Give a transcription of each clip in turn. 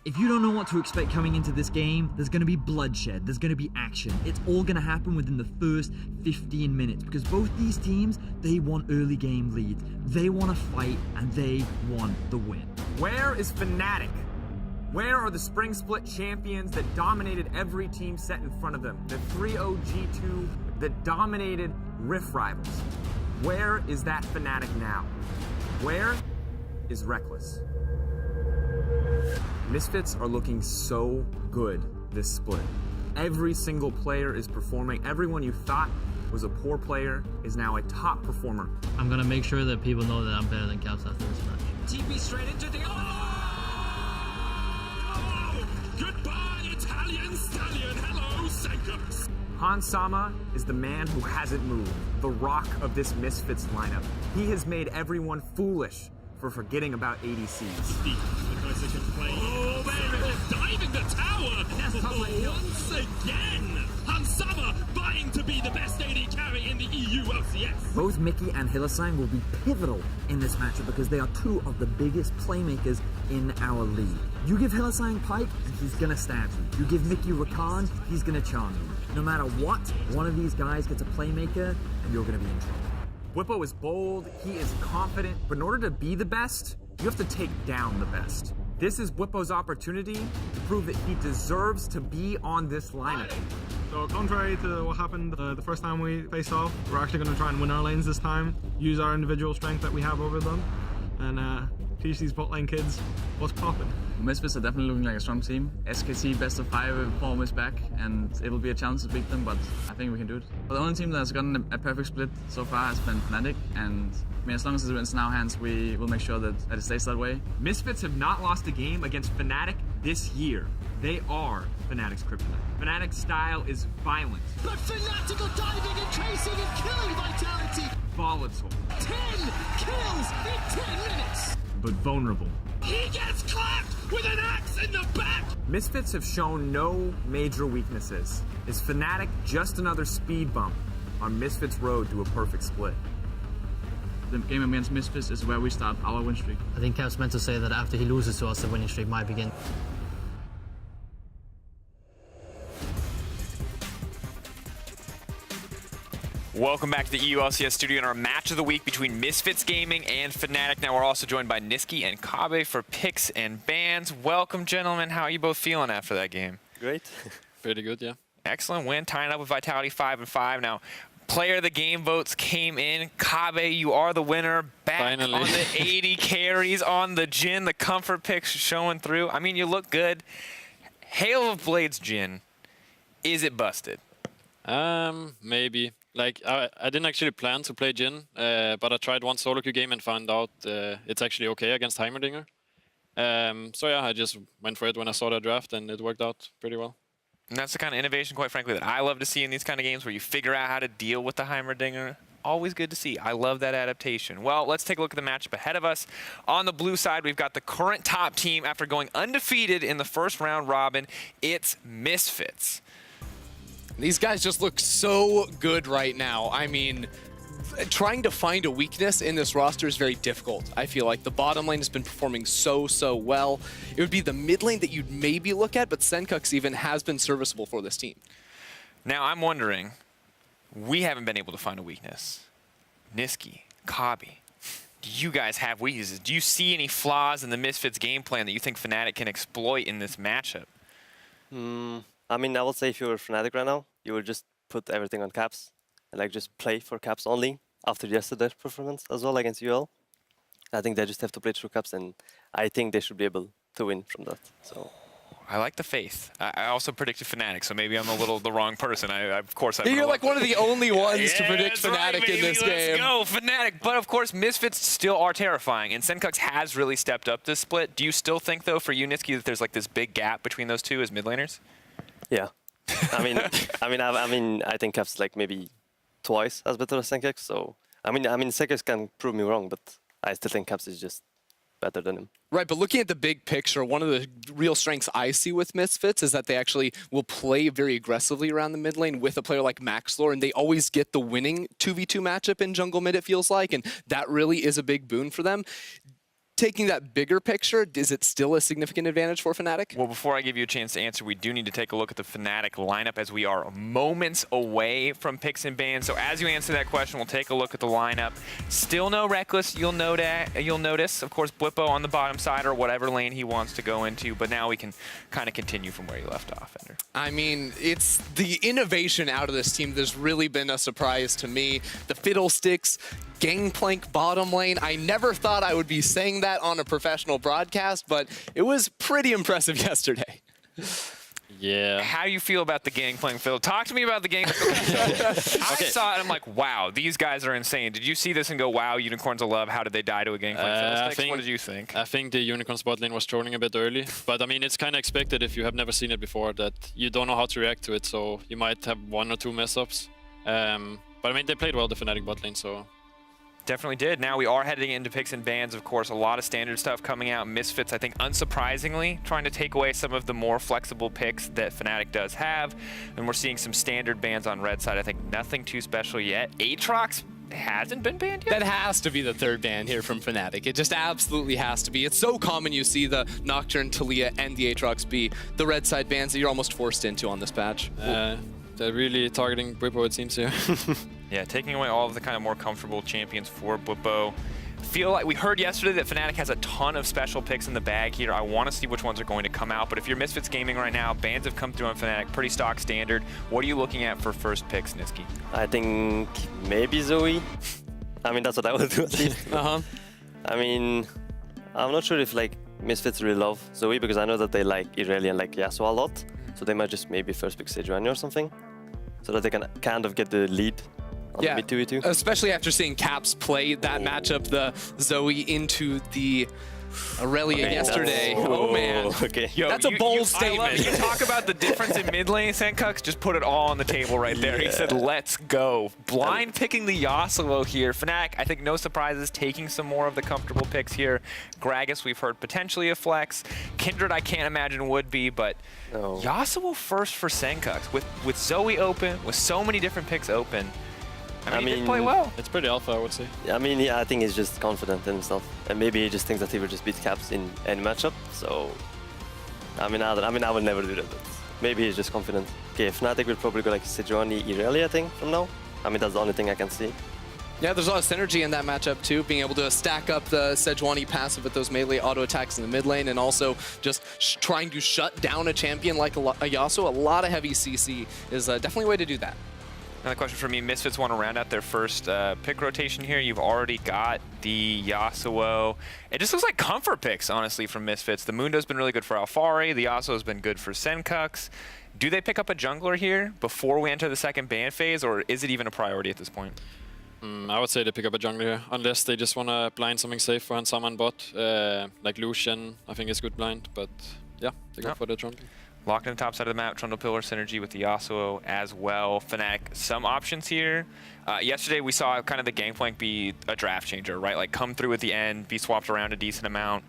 If you don't know what to expect coming into this game, there's going to be bloodshed, there's going to be action. It's all going to happen within the first 15 minutes because both these teams, they want early game leads. They want to fight and they want the win. Where is Fnatic? Where are the Spring Split champions that dominated every team set in front of them? The 3-0 G2 that dominated Rift Rivals. Where is that Fnatic now? Where is Reckless? Misfits are looking so good this split. Every single player is performing. Everyone you thought was a poor player is now a top performer. I'm gonna make sure that people know that I'm better than Caps after this match. TP straight into the... Oh! Goodbye, Italian stallion. Hello, Sankups. Hans Sama is the man who hasn't moved, the rock of this Misfits lineup. He has made everyone foolish for forgetting about ADCs. Oh, baby, they're diving the tower! Once again! Hansama vying to be the best AD carry in the EU LCS. Both Mickey and Hylissang will be pivotal in this matchup because they are two of the biggest playmakers in our league. You give Hylissang Pike, and he's gonna stab you. You give Mickey Rakan, he's gonna charm you. No matter what, one of these guys gets a playmaker, and you're gonna be in trouble. Bwipo is bold, he is confident, but in order to be the best, you have to take down the best. This is Bwipo's opportunity to prove that he deserves to be on this lineup. So contrary to what happened the first time we faced off, we're actually going to try and win our lanes this time, use our individual strength that we have over them, and teach these bot lane kids what's popping. Misfits are definitely looking like a strong team. SKT best of 5 form is back, and it'll be a challenge to beat them, but I think we can do it. The only team that has gotten a perfect split so far has been Fnatic, and I mean, as long as it's in our hands, we will make sure that it stays that way. Misfits have not lost a game against Fnatic this year. They are Fnatic's kryptonite. Fnatic's style is violent. But Fnatic are diving and chasing and killing Vitality. Volatile. 10 kills in 10 minutes. But vulnerable. He gets clapped with an axe in the back. Misfits have shown no major weaknesses. Is Fnatic just another speed bump on Misfits' road to a perfect split? The game against Misfits is where we start our win streak. I think Caps meant to say that after he loses to us, the winning streak might begin. Welcome back to the EU LCS studio in our match of the week between Misfits Gaming and Fnatic. Now we're also joined by Niski and Kabe for picks and bans. Welcome, gentlemen. How are you both feeling after that game? Great. Pretty good, yeah. Excellent win, tying up with Vitality 5-5. Now, player of the game votes came in. Kabe, you are the winner. Back Finally. on the 80 carries on the Jhin. The comfort picks showing through. I mean, you look good. Hail of Blades Jhin. Is it busted? Maybe. Like, I didn't actually plan to play Jhin, but I tried one solo queue game and found out it's actually okay against Heimerdinger. So yeah, I just went for it when I saw the draft, and it worked out pretty well. And that's the kind of innovation, quite frankly, that I love to see in these kind of games where you figure out how to deal with the Heimerdinger. Always good to see. I love that adaptation. Well, let's take a look at the matchup ahead of us. On the blue side, we've got the current top team after going undefeated in the first round robin. It's Misfits. These guys just look so good right now. I mean, trying to find a weakness in this roster is very difficult. I feel like the bottom lane has been performing so well. It would be the mid lane that you'd maybe look at, but Senkux even has been serviceable for this team. Now, I'm wondering, we haven't been able to find a weakness. Niski, Kabe, do you guys have weaknesses? Do you see any flaws in the Misfits game plan that you think Fnatic can exploit in this matchup? I mean, I would say if you were Fnatic right now, you would just put everything on Caps and like just play for Caps only after yesterday's performance as well against UL. I think they just have to play through Caps, and I think they should be able to win from that. So I like the faith. I also predicted Fnatic, so maybe I'm a little the wrong person. Of course, You're like one of the only ones to predict Fnatic right, in this game. Let's go, Fnatic. But of course, Misfits still are terrifying, and Senkux has really stepped up this split. Do you still think, though, for you, Niski, that there's like this big gap between those two as mid laners? yeah, I mean, I think Caps like maybe twice as better as Senkux. So I mean, Senkux can prove me wrong, but I still think Caps is just better than him. Right, but looking at the big picture, one of the real strengths I see with Misfits is that they actually will play very aggressively around the mid lane with a player like Maxlore, and they always get the winning 2v2 matchup in jungle mid, it feels like, and that really is a big boon for them. taking that bigger picture, is it still a significant advantage for Fnatic? Well, before I give you a chance to answer, we do need to take a look at the Fnatic lineup as we are moments away from picks and bans. So as you answer that question, we'll take a look at the lineup. Still no Reckless, you'll notice. Of course, Blippo on the bottom side or whatever lane he wants to go into, but now we can kind of continue from where you left off, Ender. I mean, it's the innovation out of this team that's really been a surprise to me. The Fiddlesticks, Gangplank bottom lane. I never thought I would be saying that on a professional broadcast, but it was pretty impressive yesterday. Yeah. How do you feel about the Gangplank, Phil? Talk to me about the Gangplank. I saw it, I'm like, wow, these guys are insane. Did you see this and go, wow, Unicorns of Love, how did they die to a Gangplank? What did you think? I think the Unicorns bot lane was trolling a bit early, but I mean, it's kind of expected if you have never seen it before that you don't know how to react to it, so you might have 1 or 2 mess-ups. But I mean, they played well, the Fnatic bot lane, so... Definitely did. Now we are heading into picks and bans, of course. A lot of standard stuff coming out. Misfits, I think, unsurprisingly, trying to take away some of the more flexible picks that Fnatic does have. And we're seeing some standard bans on red side. I think nothing too special yet. Aatrox hasn't been banned yet? That has to be the 3rd ban here from Fnatic. It just absolutely has to be. It's so common you see the Nocturne, Taliyah, and the Aatrox be the red side bans that you're almost forced into on this patch. They're really targeting Blippo, it seems here. Yeah, taking away all of the kind of more comfortable champions for Blippo. Feel like we heard yesterday that Fnatic has a ton of special picks in the bag here. I want to see which ones are going to come out, but if you're Misfits Gaming right now, bans have come through on Fnatic, pretty stock standard. What are you looking at for first picks, Niski? I think maybe Zoe. I mean, that's what I would do at least. I mean, I'm not sure if like Misfits really love Zoe because I know that they like Irelia and like Yasuo a lot. So they might just maybe first pick Sejuani or something so that they can kind of get the lead on the mid 2v2. Especially after seeing Caps play that matchup, the Zoe into the Irelia yesterday. Oh man. Okay. Yo, that's a bold statement. I love it. You talk about the difference in mid lane, Senkux, just put it all on the table right there. He said, let's go. Blind picking the Yasuo here. Fnatic, I think no surprises, taking some more of the comfortable picks here. Gragas, we've heard potentially a flex. Kindred, I can't imagine would be, but Yasuo first for Senkux. With Zoe open, with so many different picks open, I mean, he did play well. It's pretty alpha, I would say. I mean, yeah, I think he's just confident in himself. And maybe he just thinks that he will just beat Caps in any matchup. So, I mean, I would never do that. But maybe he's just confident. Okay, Fnatic will probably go like Sejuani, Irelia, I think, from now. I mean, that's the only thing I can see. Yeah, there's a lot of synergy in that matchup too, being able to stack up the Sejuani passive with those melee auto attacks in the mid lane and also just trying to shut down a champion like a Yasuo. A lot of heavy CC is definitely a way to do that. Another question for me, Misfits want to round out their first pick rotation here. You've already got the Yasuo. It just looks like comfort picks, honestly, from Misfits. The Mundo's been really good for Alphari. The Yasuo's been good for Senkux. Do they pick up a jungler here before we enter the second ban phase, or is it even a priority at this point? I would say they pick up a jungler here, unless they just want to blind something safe for and summon bot. Like Lucian, I think is good blind, but yeah, they go for the jungle. Locked in the top side of the map, Trundle Pillar synergy with the Yasuo as well. Fnatic, some options here. Yesterday we saw kind of the Gangplank be a draft changer, right? Like come through at the end, be swapped around a decent amount.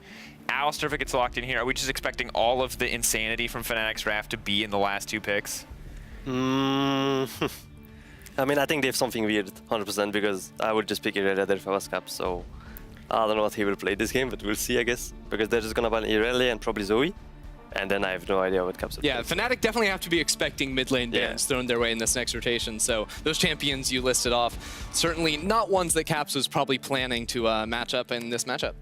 Alistar, if it gets locked in here, are we just expecting all of the insanity from Fnatic's draft to be in the last 2 picks? I mean, I think they have something weird, 100%, because I would just pick Irelia there if I was Cap, so I don't know what he will play this game, but we'll see, I guess. Because they're just gonna ban Irelia and probably Zoe. And then I have no idea what Caps will Yeah, play. Fnatic definitely have to be expecting mid lane bans thrown their way in this next rotation. So those champions you listed off, certainly not ones that Caps was probably planning to match up in this matchup.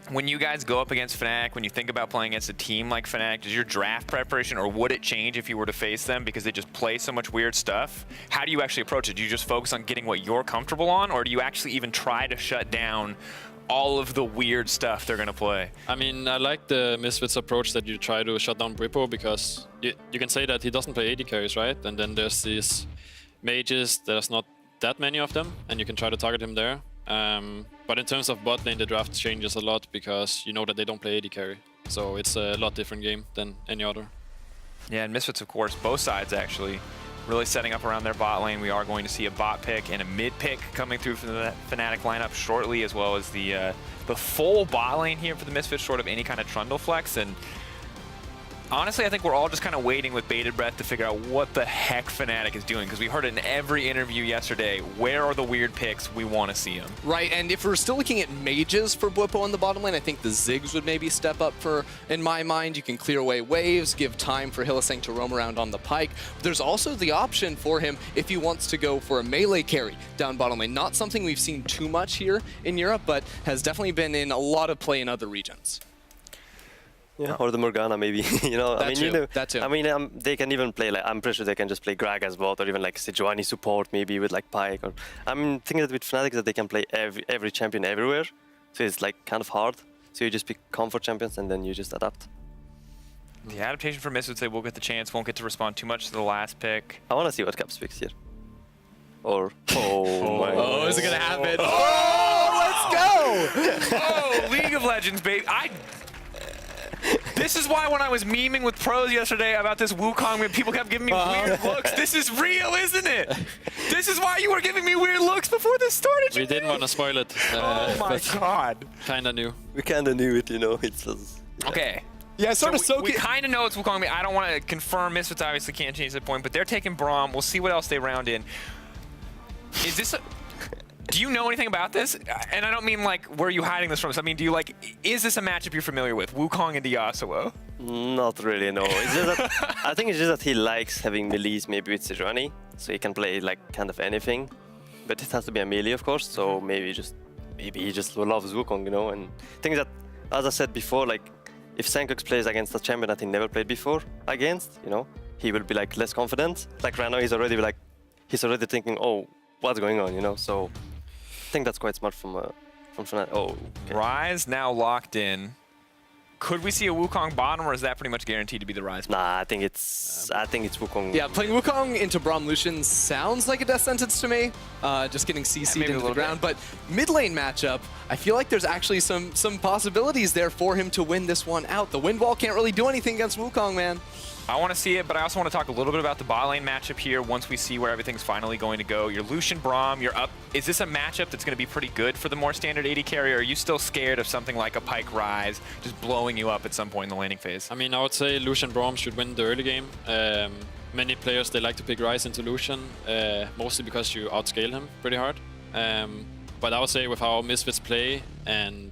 When you guys go up against Fnatic, when you think about playing against a team like Fnatic, does your draft preparation, or would it change if you were to face them because they just play so much weird stuff? How do you actually approach it? Do you just focus on getting what you're comfortable on, or do you actually even try to shut down all of the weird stuff they're going to play? I mean, I like the Misfits approach that you try to shut down Blippo because you can say that he doesn't play AD carries, right? And then there's these mages, there's not that many of them, and you can try to target him there. But in terms of bot lane, the draft changes a lot because you know that they don't play AD carry. So it's a lot different game than any other. Yeah, and Misfits, of course, both sides actually really setting up around their bot lane. We are going to see a bot pick and a mid pick coming through from the Fnatic lineup shortly, as well as the full bot lane here for the Misfits, short of any kind of Trundle flex. And Honestly, I think we're all just kind of waiting with bated breath to figure out what the heck Fnatic is doing, because we heard it in every interview yesterday. Where are the weird picks? We want to see them. Right, and if we're still looking at mages for Bwipo on the bottom lane, I think the Ziggs would maybe step up for, in my mind. You can clear away waves, give time for Hylissang to roam around on the pike. But there's also the option for him if he wants to go for a melee carry down bottom lane. Not something we've seen too much here in Europe, but has definitely been in a lot of play in other regions. Yeah, or the Morgana maybe. You know, That I mean, too, you know, that too. I mean, they can even play like, I'm pretty sure they can just play Gragas bot or even like Sejuani support maybe with like Pyke. Or I'm thinking that with Fnatic that they can play every champion everywhere, so it's like kind of hard. So you just pick comfort champions and then you just adapt. The adaptation for Misfits, they will get the chance, won't get to respond too much to the last pick. I want to see what Caps picks here. Or my. Oh, is it gonna happen? Oh, let's go! Oh, League of Legends, baby. This is why when I was memeing with pros yesterday about this Wukong, people kept giving me weird looks. This is real, isn't it? This is why you were giving me weird looks before this started. We didn't want to spoil it. Oh my god. Kinda new. We kind of knew it, you know. It's just, yeah. Okay. Yeah, sort of we kind of know it's Wukong. I don't want to confirm. Misfits obviously can't change that point, but they're taking Braum. We'll see what else they round in. Is this do you know anything about this? And I don't mean like, where are you hiding this from? So, I mean, do you like, is this a matchup you're familiar with? Wukong and Yasuo? Not really, no. It's just that, I think it's just that he likes having melees maybe with Sejuani, so he can play like kind of anything. But it has to be a melee, of course, so maybe he just loves Wukong, you know. And I think that, as I said before, like, if Sankox plays against a champion that he never played before against, you know, he will be like less confident. Like right now he's already thinking, oh, what's going on, you know, so I think that's quite smart from Fnatic. Oh, okay. Rise now locked in. Could we see a Wukong bottom, or is that pretty much guaranteed to be the Rise? Nah, I think it's Wukong. Yeah, playing Wukong into Braum Lucian sounds like a death sentence to me. Just getting CC'd into the ground. But mid lane matchup, I feel like there's actually some possibilities there for him to win this one out. The wind wall can't really do anything against Wukong, man. I want to see it, but I also want to talk a little bit about the bot lane matchup here once we see where everything's finally going to go. You're Lucian Braum, you're up. Is this a matchup that's going to be pretty good for the more standard AD carry, or are you still scared of something like a Pyke Rise just blowing you up at some point in the laning phase? I mean, I would say Lucian Braum should win the early game. Many players, they like to pick Rise into Lucian, mostly because you outscale him pretty hard. But I would say with how Misfits play, and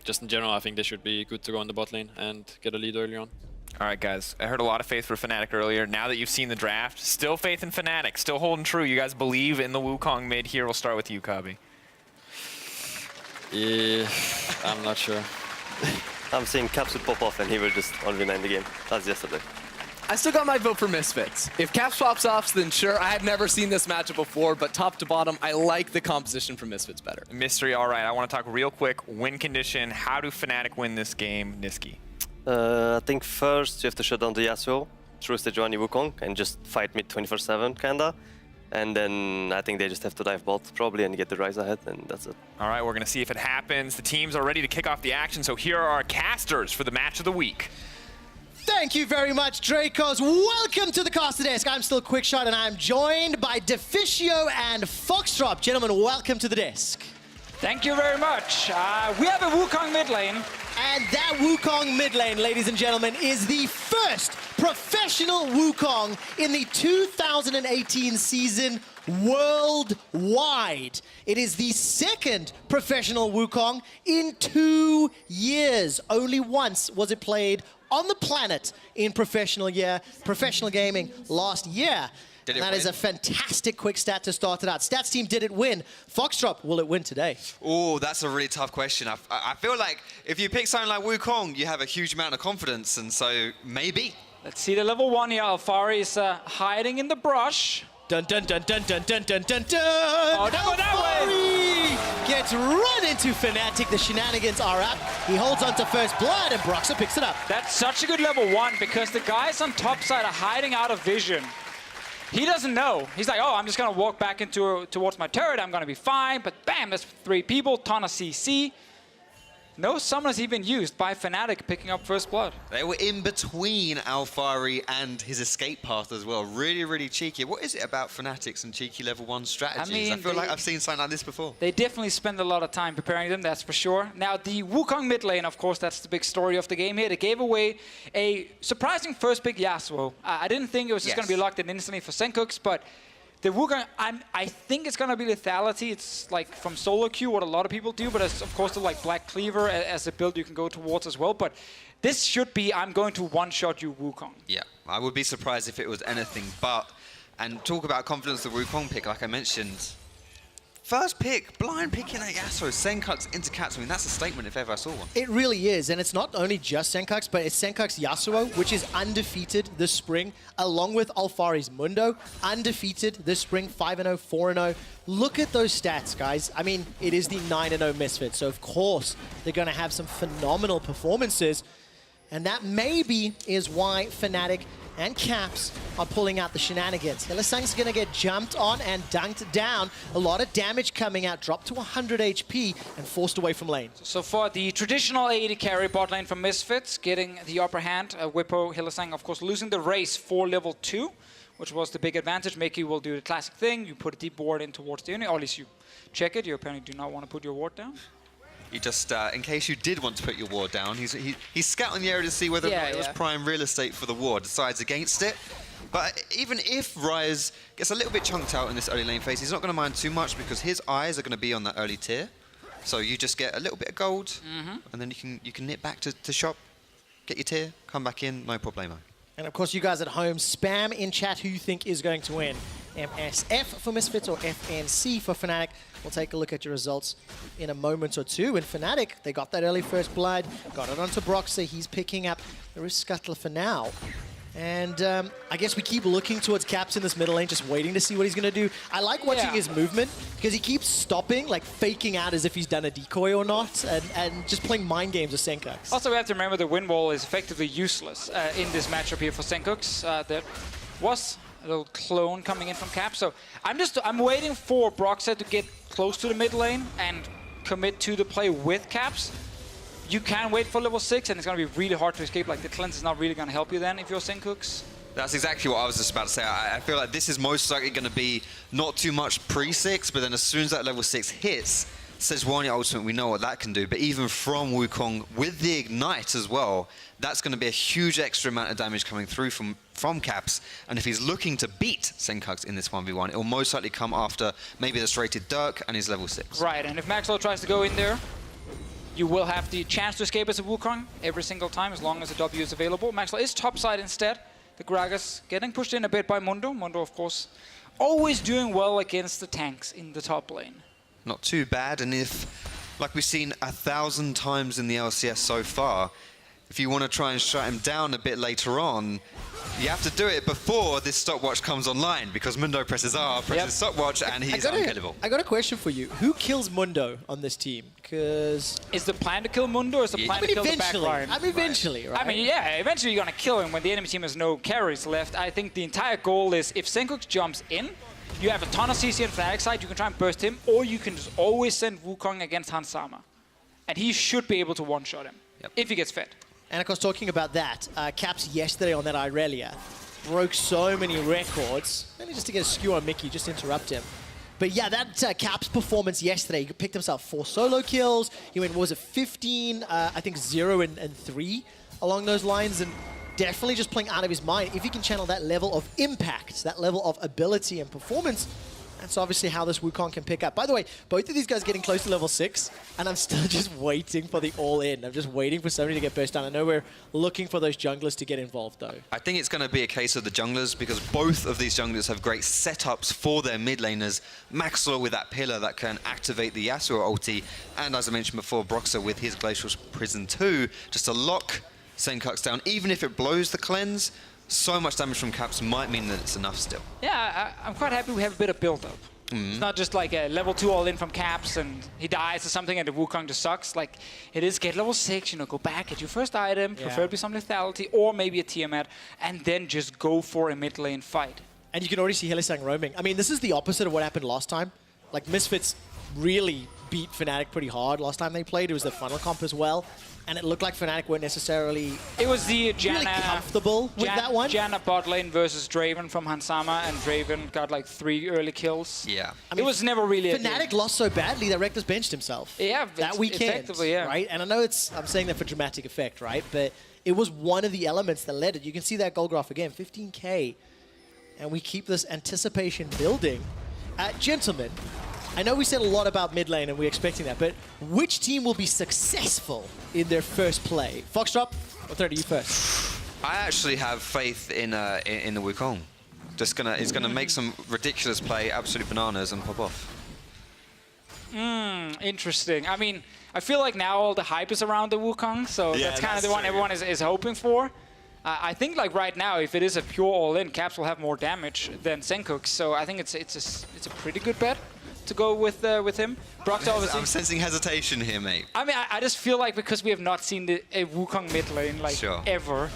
just in general, I think they should be good to go in the bot lane and get a lead early on. All right, guys. I heard a lot of faith for Fnatic earlier. Now that you've seen the draft, still faith in Fnatic. Still holding true. You guys believe in the Wukong mid here. We'll start with you, Kabi. Yeah, I'm not sure. I'm seeing Caps would pop off and he will just 1v9 the game. That's yesterday. I still got my vote for Misfits. If Caps pops off, then sure. I have never seen this matchup before, but top to bottom, I like the composition from Misfits better. Mystery, all right. I want to talk real quick. Win condition. How do Fnatic win this game? Niski. I think first you have to shut down the Yasuo through Sejuani Wukong and just fight mid 24/7 kinda. And then I think they just have to dive bot probably and get the Rise ahead, and that's it. All right, we're going to see if it happens. The teams are ready to kick off the action, so here are our casters for the match of the week. Thank you very much, Dracos. Welcome to the caster desk. I'm still Quickshot, and I'm joined by Deficio and Foxtrot. Gentlemen, welcome to the desk. Thank you very much. We have a Wukong mid lane. And that Wukong mid lane, ladies and gentlemen, is the first professional Wukong in the 2018 season worldwide. It is the second professional Wukong in 2 years. Only once was it played on the planet in professional gaming last year. That is a fantastic quick stat to start it out. Stats team, did it win? Foxtrot, will it win today? Oh, that's a really tough question. I feel like if you pick something like Wukong, you have a huge amount of confidence, and so maybe. Let's see the level 1 here. Alfari is hiding in the brush. Dun dun dun dun dun dun dun dun dun! Oh, don't go that way! Gets run into Fnatic. The shenanigans are up. He holds on to first blood, and Broxah picks it up. That's such a good level 1 because the guys on top side are hiding out of vision. He doesn't know. He's like, oh, I'm just going to walk back towards my turret. I'm going to be fine. But bam, there's 3 people, ton of CC. no summoners even used by Fnatic picking up first blood. They were in between Alfari and his escape path as well. Really, really cheeky. What is it about Fnatic's and cheeky level 1 strategies? I feel like I've seen something like this before. They definitely spend a lot of time preparing them, that's for sure. Now, the Wukong mid lane, of course, that's the big story of the game here. They gave away a surprising first pick Yasuo. I didn't think it was just going to be locked in instantly for Senkux, but the Wukong, I think it's going to be lethality. It's like from solo queue, what a lot of people do, but it's of course the like Black Cleaver as a build you can go towards as well. But this should be, I'm going to one-shot you Wukong. Yeah, I would be surprised if it was anything but. And talk about confidence, the Wukong pick, like I mentioned. First pick, blind picking a Yasuo, Senkux into Caps. I mean, that's a statement if ever I saw one. It really is, and it's not only just Senkux, but it's Senkux Yasuo, which is undefeated this spring, along with Alfari's Mundo, undefeated this spring, 5-0, 4-0. Look at those stats, guys. I mean, it is the 9-0 Misfits, so of course they're going to have some phenomenal performances, and that maybe is why Fnatic and Caps are pulling out the shenanigans. Hylissang's going to get jumped on and dunked down. A lot of damage coming out, dropped to 100 HP and forced away from lane. So for the traditional AD carry bot lane from Misfits, getting the upper hand, Whippo, Hylissang, of course, losing the race for level 2, which was the big advantage. Mickey will do the classic thing. You put a deep ward in towards the enemy, or at least you check it. You apparently do not want to put your ward down. You just, in case you did want to put your ward down, he's scouting the area to see whether or not it was prime real estate for the ward, decides against it. But even if Ryze gets a little bit chunked out in this early lane phase, he's not going to mind too much because his eyes are going to be on that early tier. So you just get a little bit of gold, and then you can nip back to shop, get your tier, come back in, no problemo. And of course, you guys at home, spam in chat who you think is going to win. MSF for Misfits or FNC for Fnatic. We'll take a look at your results in a moment or two. In Fnatic, they got that early first blood, got it onto Broxer. He's picking up the Rift Scuttle for now. And I guess we keep looking towards Caps in this middle lane, just waiting to see what he's going to do. I like watching his movement because he keeps stopping, like faking out as if he's done a decoy or not, and just playing mind games with Senkux. Also, we have to remember the wind wall is effectively useless in this matchup here for Senkux. There was a little clone coming in from Cap, so I'm waiting for Broxer to get close to the mid lane and commit to the play with Caps. You can wait for level 6, and it's going to be really hard to escape. Like, the cleanse is not really going to help you then if you're Senkux. That's exactly what I was just about to say. I feel like this is most likely going to be not too much pre-6, but then as soon as that level 6 hits, Sejuani Ultimate, we know what that can do. But even from Wukong, with the Ignite as well, that's going to be a huge extra amount of damage coming through from Caps. And if he's looking to beat Senkux in this 1v1, it will most likely come after maybe the straighted Dirk and his level 6. Right, and if Maxwell tries to go in there, you will have the chance to escape as a Wukong every single time, as long as the W is available. Maxwell is topside instead. The Gragas getting pushed in a bit by Mundo. Mundo, of course, always doing well against the tanks in the top lane. Not too bad, and if, like we've seen 1,000 times in the LCS so far, if you want to try and shut him down a bit later on, you have to do it before this stopwatch comes online, because Mundo presses R, presses stopwatch, and he's unkillable. I got a question for you. Who kills Mundo on this team? Because is the plan to kill Mundo, or is the plan to kill the back line? I mean, eventually, right? I mean, yeah, eventually you're going to kill him when the enemy team has no carries left. I think the entire goal is, if Senkux jumps in, you have a ton of CC on Fnatic side, you can try and burst him, or you can just always send Wukong against Hans Sama. And he should be able to one-shot him, if he gets fed. And of course, talking about that, Caps yesterday on that Irelia broke so many records. Maybe just to get a skew on Mickey, just interrupt him. But yeah, that Caps performance yesterday, he picked himself 4 solo kills. He went, what was it, 15, I think 0 and 3 along those lines. And definitely just playing out of his mind. If he can channel that level of impact, that level of ability and performance, that's obviously how this Wukong can pick up. By the way, both of these guys getting close to level 6, and I'm still just waiting for the all-in. I'm just waiting for somebody to get burst down. I know we're looking for those junglers to get involved, though. I think it's going to be a case of the junglers, because both of these junglers have great setups for their mid laners. Maxwell with that pillar that can activate the Yasuo ulti, and as I mentioned before, Broxer with his Glacial Prison 2, just to lock Senkux down. Even if it blows the cleanse, so much damage from Caps might mean that it's enough still. Yeah, I'm quite happy we have a bit of build-up. It's not just like a level 2 all-in from Caps and he dies or something and the Wukong just sucks. Like, it is get level 6, you know, go back, get your first item, preferably some lethality, or maybe a Tiamat, and then just go for a mid-lane fight. And you can already see Hylissang roaming. I mean, this is the opposite of what happened last time. Like, Misfits really beat Fnatic pretty hard last time they played. It was the final comp as well. And it looked like Fnatic weren't necessarily It was the Janna, really comfortable with that one. Janna bot lane versus Draven from Hansama, and Draven got like 3 early kills. Yeah. I mean, it was never really Fnatic lost so badly that Reckless benched himself. Yeah, that weekend, effectively, yeah. right? And I know I'm saying that for dramatic effect, right? But it was one of the elements that led it. You can see that goal graph again, 15K. And we keep this anticipation building. Gentlemen, I know we said a lot about mid lane and we're expecting that, but which team will be successful in their first play? Foxtrot, or 30, you first? I actually have faith in the Wukong. He's gonna make some ridiculous play, absolute bananas, and pop off. Interesting. I mean, I feel like now all the hype is around the Wukong, so that's kind of the one everyone is hoping for. I think like right now, if it is a pure all-in, Caps will have more damage than Senkooks, so I think it's a pretty good bet to go with him. Brock's obviously. I'm sensing hesitation here, mate. I mean, I just feel like because we have not seen a Wukong mid lane like ever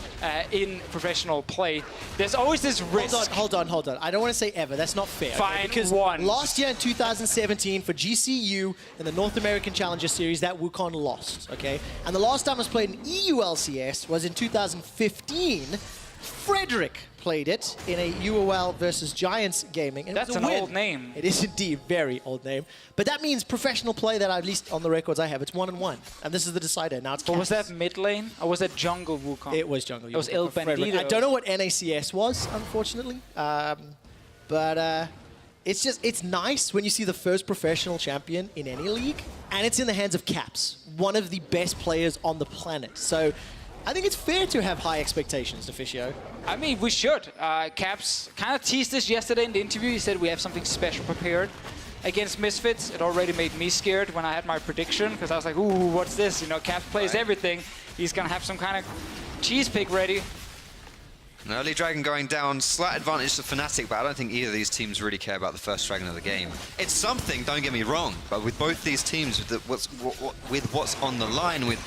in professional play, there's always this risk. Hold on. I don't want to say ever. That's not fair. Fine, okay? Because last year in 2017 for GCU in the North American Challenger Series, that Wukong lost, okay? And the last time it was played in EU LCS was in 2015. Frederick played it in a UOL versus Giants gaming. And That's it was an a win. old name. It is indeed very old name. But that means professional play that at least on the records I have, it's 1-1. And this is the decider. Now it's But was that mid lane or was that jungle Wukong? It was jungle. It was Il Bandito. I don't know what NACS was, unfortunately. But it's nice when you see the first professional champion in any league. And it's in the hands of Caps, one of the best players on the planet. So I think it's fair to have high expectations, Deficio. I mean, we should. Caps kind of teased this yesterday in the interview. He said we have something special prepared against Misfits. It already made me scared when I had my prediction, because I was like, ooh, what's this? You know, Caps plays everything. He's going to have some kind of cheese pick ready. An early dragon going down, slight advantage to Fnatic, but I don't think either of these teams really care about the first dragon of the game. It's something, don't get me wrong, but with both these teams, with what's on the line, with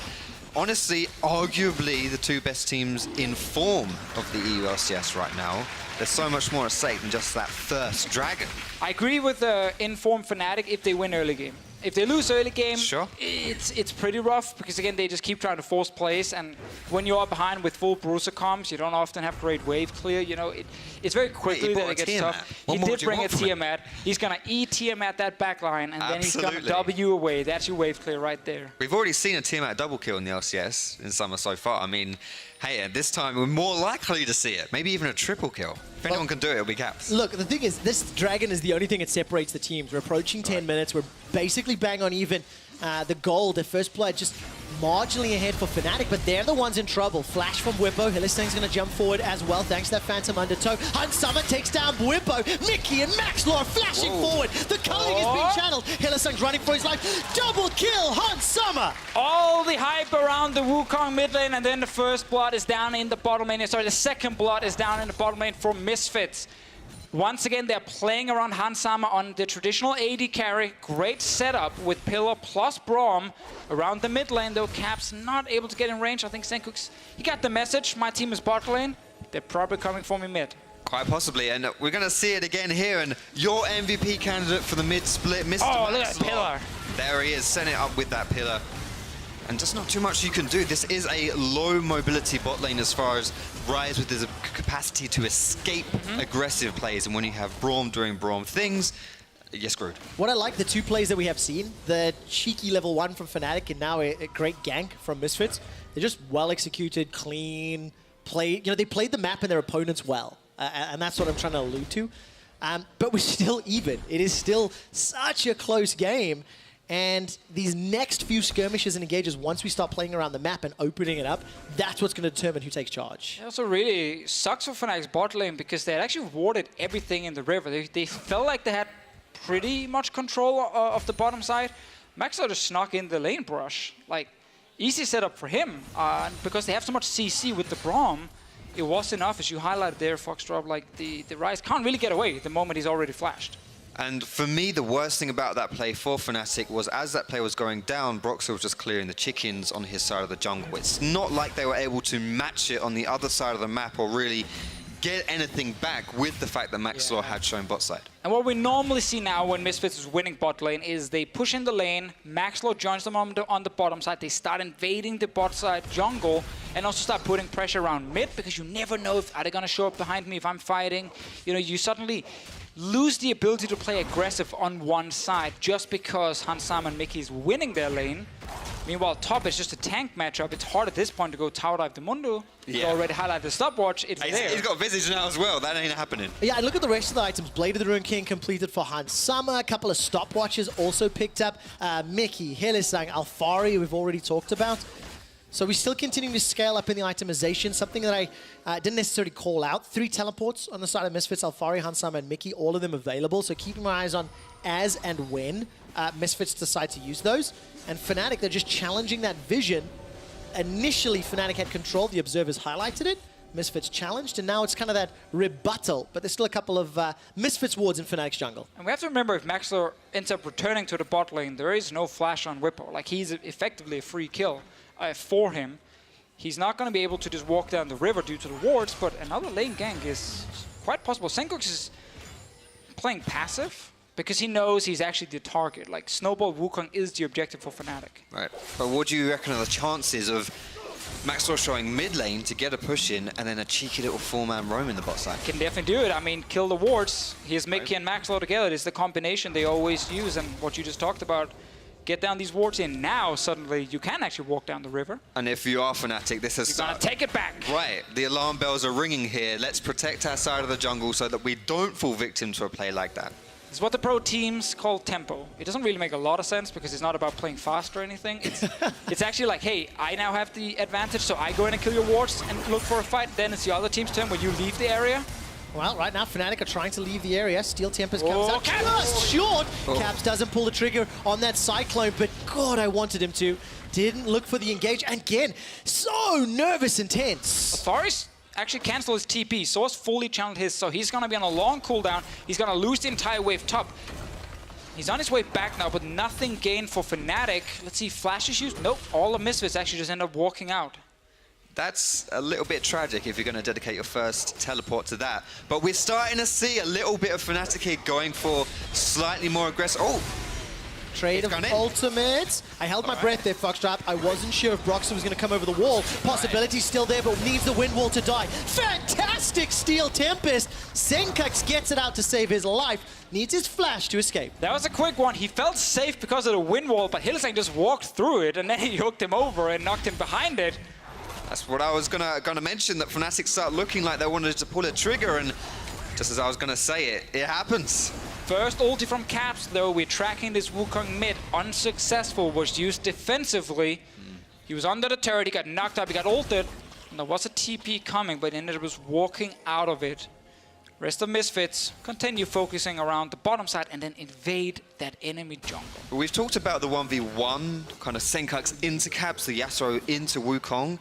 honestly, arguably the two best teams in form of the EU LCS right now, there's so much more at stake than just that first dragon. I agree with the in-form Fnatic if they win early game. If they lose early game, sure, it's pretty rough, because again, they just keep trying to force plays, and when you are behind with full bruiser comms, you don't often have great wave clear. You know, it's very quickly that it gets tough. He did bring a Tiamat. He's going to Tiamat that backline, and then he's going to W away. That's your wave clear right there. We've already seen a Tiamat double kill in the LCS in summer so far. I mean, hey, at this time, we're more likely to see it. Maybe even a triple kill. If anyone can do it, it'll be Caps. Look, the thing is, this dragon is the only thing that separates the teams. We're approaching 10 minutes. We're basically bang on even. The goal, the first blood, just marginally ahead for Fnatic, but they're the ones in trouble. Flash from Bwipo. Hylissang's going to jump forward as well, thanks to that Phantom Undertow. Hansama takes down Bwipo. Mickey and Maxlor flashing forward. The culling is being channeled. Hylissang's running for his life. Double kill, Hansama! All the hype around the Wukong mid lane, and then the first blood is down in the bottom lane. Sorry, the second blood is down in the bottom lane for Misfits. Once again, they're playing around Hansama on the traditional AD carry. Great setup with Pillar plus Braum around the mid lane, though Caps not able to get in range. I think Senkooks, he got the message. My team is bot lane. They're probably coming for me mid. Quite possibly, and we're going to see it again here, and your MVP candidate for the mid-split, Mr. Oh, look at that Pillar. There he is, send it up with that Pillar. And just not too much you can do. This is a low mobility bot lane as far as Rise with his capacity to escape aggressive plays, and when you have Braum doing Braum things, you're screwed. What I like, the two plays that we have seen, the cheeky level 1 from Fnatic and now a great gank from Misfits, they're just well executed, clean, play. You know, they played the map and their opponents well, and that's what I'm trying to allude to. But we're still even. It is still such a close game. And these next few skirmishes and engages, once we start playing around the map and opening it up, that's what's going to determine who takes charge. It also really sucks for Fnatic's bot lane, because they had actually warded everything in the river. They felt like they had pretty much control of the bottom side. Maxwell just snuck in the lane brush. Like, easy setup for him. Because they have so much CC with the Braum, it was enough, as you highlighted there, Foxtrot, like the Rise can't really get away the moment he's already flashed. And for me, the worst thing about that play for Fnatic was as that play was going down, Broxah was just clearing the chickens on his side of the jungle. It's not like they were able to match it on the other side of the map or really get anything back with the fact that Maxlor had shown bot side. And what we normally see now when Misfits is winning bot lane is they push in the lane, Maxlor joins them on the bottom side, they start invading the bot side jungle, and also start putting pressure around mid, because you never know if are they gonna show up behind me if I'm fighting. You know, you suddenly lose the ability to play aggressive on one side just because Hansama and Mickey is winning their lane. Meanwhile, top is just a tank matchup. It's hard at this point to go tower dive the Mundo. You already highlighted the stopwatch. It's there. He's got Visage now as well. That ain't happening. Yeah, and look at the rest of the items. Blade of the Ruined King completed for Hansama. A couple of stopwatches also picked up. Mickey, Hylissang, Alfari, we've already talked about. So we're still continuing to scale up in the itemization, something that I didn't necessarily call out. 3 teleports on the side of Misfits, Alfari, Hansama, and Mickey, all of them available. So keeping my eyes on as and when Misfits decide to use those. And Fnatic, they're just challenging that vision. Initially, Fnatic had control. The observers highlighted it. Misfits challenged, and now it's kind of that rebuttal. But there's still a couple of Misfits wards in Fnatic's jungle. And we have to remember, if Maxlor ends up returning to the bot lane, there is no flash on Whippo. Like, he's effectively a free kill for him. He's not going to be able to just walk down the river due to the wards, but another lane gank is quite possible. Senkux is playing passive because he knows he's actually the target. Like, Snowball Wukong is the objective for Fnatic. Right. But what do you reckon are the chances of Maxlor showing mid lane to get a push in and then a cheeky little 4-man roam in the bot side? Can definitely do it. I mean, kill the wards. Here's Mickey and Maxlor together. It's the combination they always use, and what you just talked about. Get down these wards in. Now, suddenly, you can actually walk down the river. And if you are Fnatic, this has started. Take it back. Right. The alarm bells are ringing here. Let's protect our side of the jungle so that we don't fall victim to a play like that. It's what the pro teams call tempo. It doesn't really make a lot of sense because it's not about playing fast or anything. It's actually like, hey, I now have the advantage, so I go in and kill your wards and look for a fight. Then it's the other team's turn when you leave the area. Well, right now, Fnatic are trying to leave the area. Steel Tempest comes out just short. Caps doesn't pull the trigger on that Cyclone, but God, I wanted him to. Didn't look for the engage. And again, so nervous and tense. Forest actually canceled his TP. Source fully channeled his, so he's going to be on a long cooldown. He's going to lose the entire wave top. He's on his way back now, but nothing gained for Fnatic. Let's see, flash issues? Nope, all the Misfits actually just end up walking out. That's a little bit tragic if you're going to dedicate your first teleport to that. But we're starting to see a little bit of Fnatic here going for slightly more aggressive. Oh! Trade of ultimates. I held my breath there, Foxtrap. I wasn't sure if Broxton was going to come over the wall. Possibility's still there, but needs the wind wall to die. Fantastic Steel Tempest. Senkux gets it out to save his life. Needs his flash to escape. That was a quick one. He felt safe because of the wind wall, but Hylissang just walked through it, and then he hooked him over and knocked him behind it. That's what I was gonna mention, that Fnatic start looking like they wanted to pull a trigger, and just as I was gonna say it, it happens. First ulti from Caps, though. We're tracking this Wukong mid. Unsuccessful, was used defensively. He was under the turret, he got knocked up, he got ulted. And there was a TP coming, but ended up just walking out of it. Rest of Misfits continue focusing around the bottom side and then invade that enemy jungle. We've talked about the 1v1, kind of Senkux into Caps, the Yasuo into Wukong.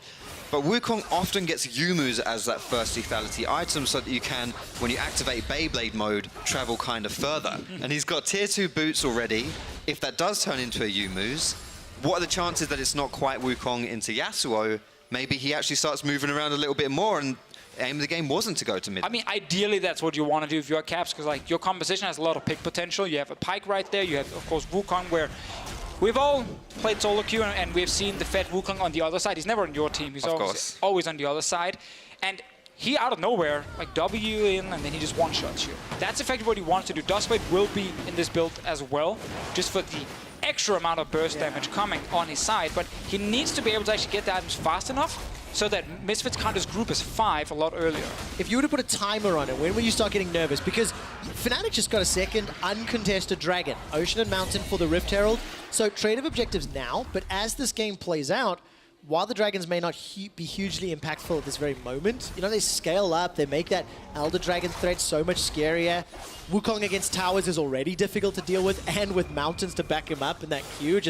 But Wukong often gets Yumu's as that first lethality item so that you can, when you activate Beyblade mode, travel kind of further. And he's got tier 2 boots already. If that does turn into a Yumu's, what are the chances that it's not quite Wukong into Yasuo? Maybe he actually starts moving around a little bit more, and the aim of the game wasn't to go to mid. I mean, ideally that's what you want to do if you're Caps, because like your composition has a lot of pick potential. You have a Pyke right there. You have, of course, Wukong, where we've all played solo queue and we've seen the fed Wukong on the other side. He's never on your team. He's always on the other side. And he, out of nowhere, like W in, and then he just one-shots you. That's effectively what he wants to do. Dustblade will be in this build as well, just for the extra amount of burst damage coming on his side. But he needs to be able to actually get the items fast enough so that Misfits count his group as 5 a lot earlier. If you were to put a timer on it, when will you start getting nervous? Because Fnatic just got a second uncontested dragon, Ocean and Mountain for the Rift Herald. So trade of objectives now, but as this game plays out, while the dragons may not be hugely impactful at this very moment, you know, they scale up, they make that Elder Dragon threat so much scarier. Wukong against towers is already difficult to deal with, and with mountains to back him up in that queue,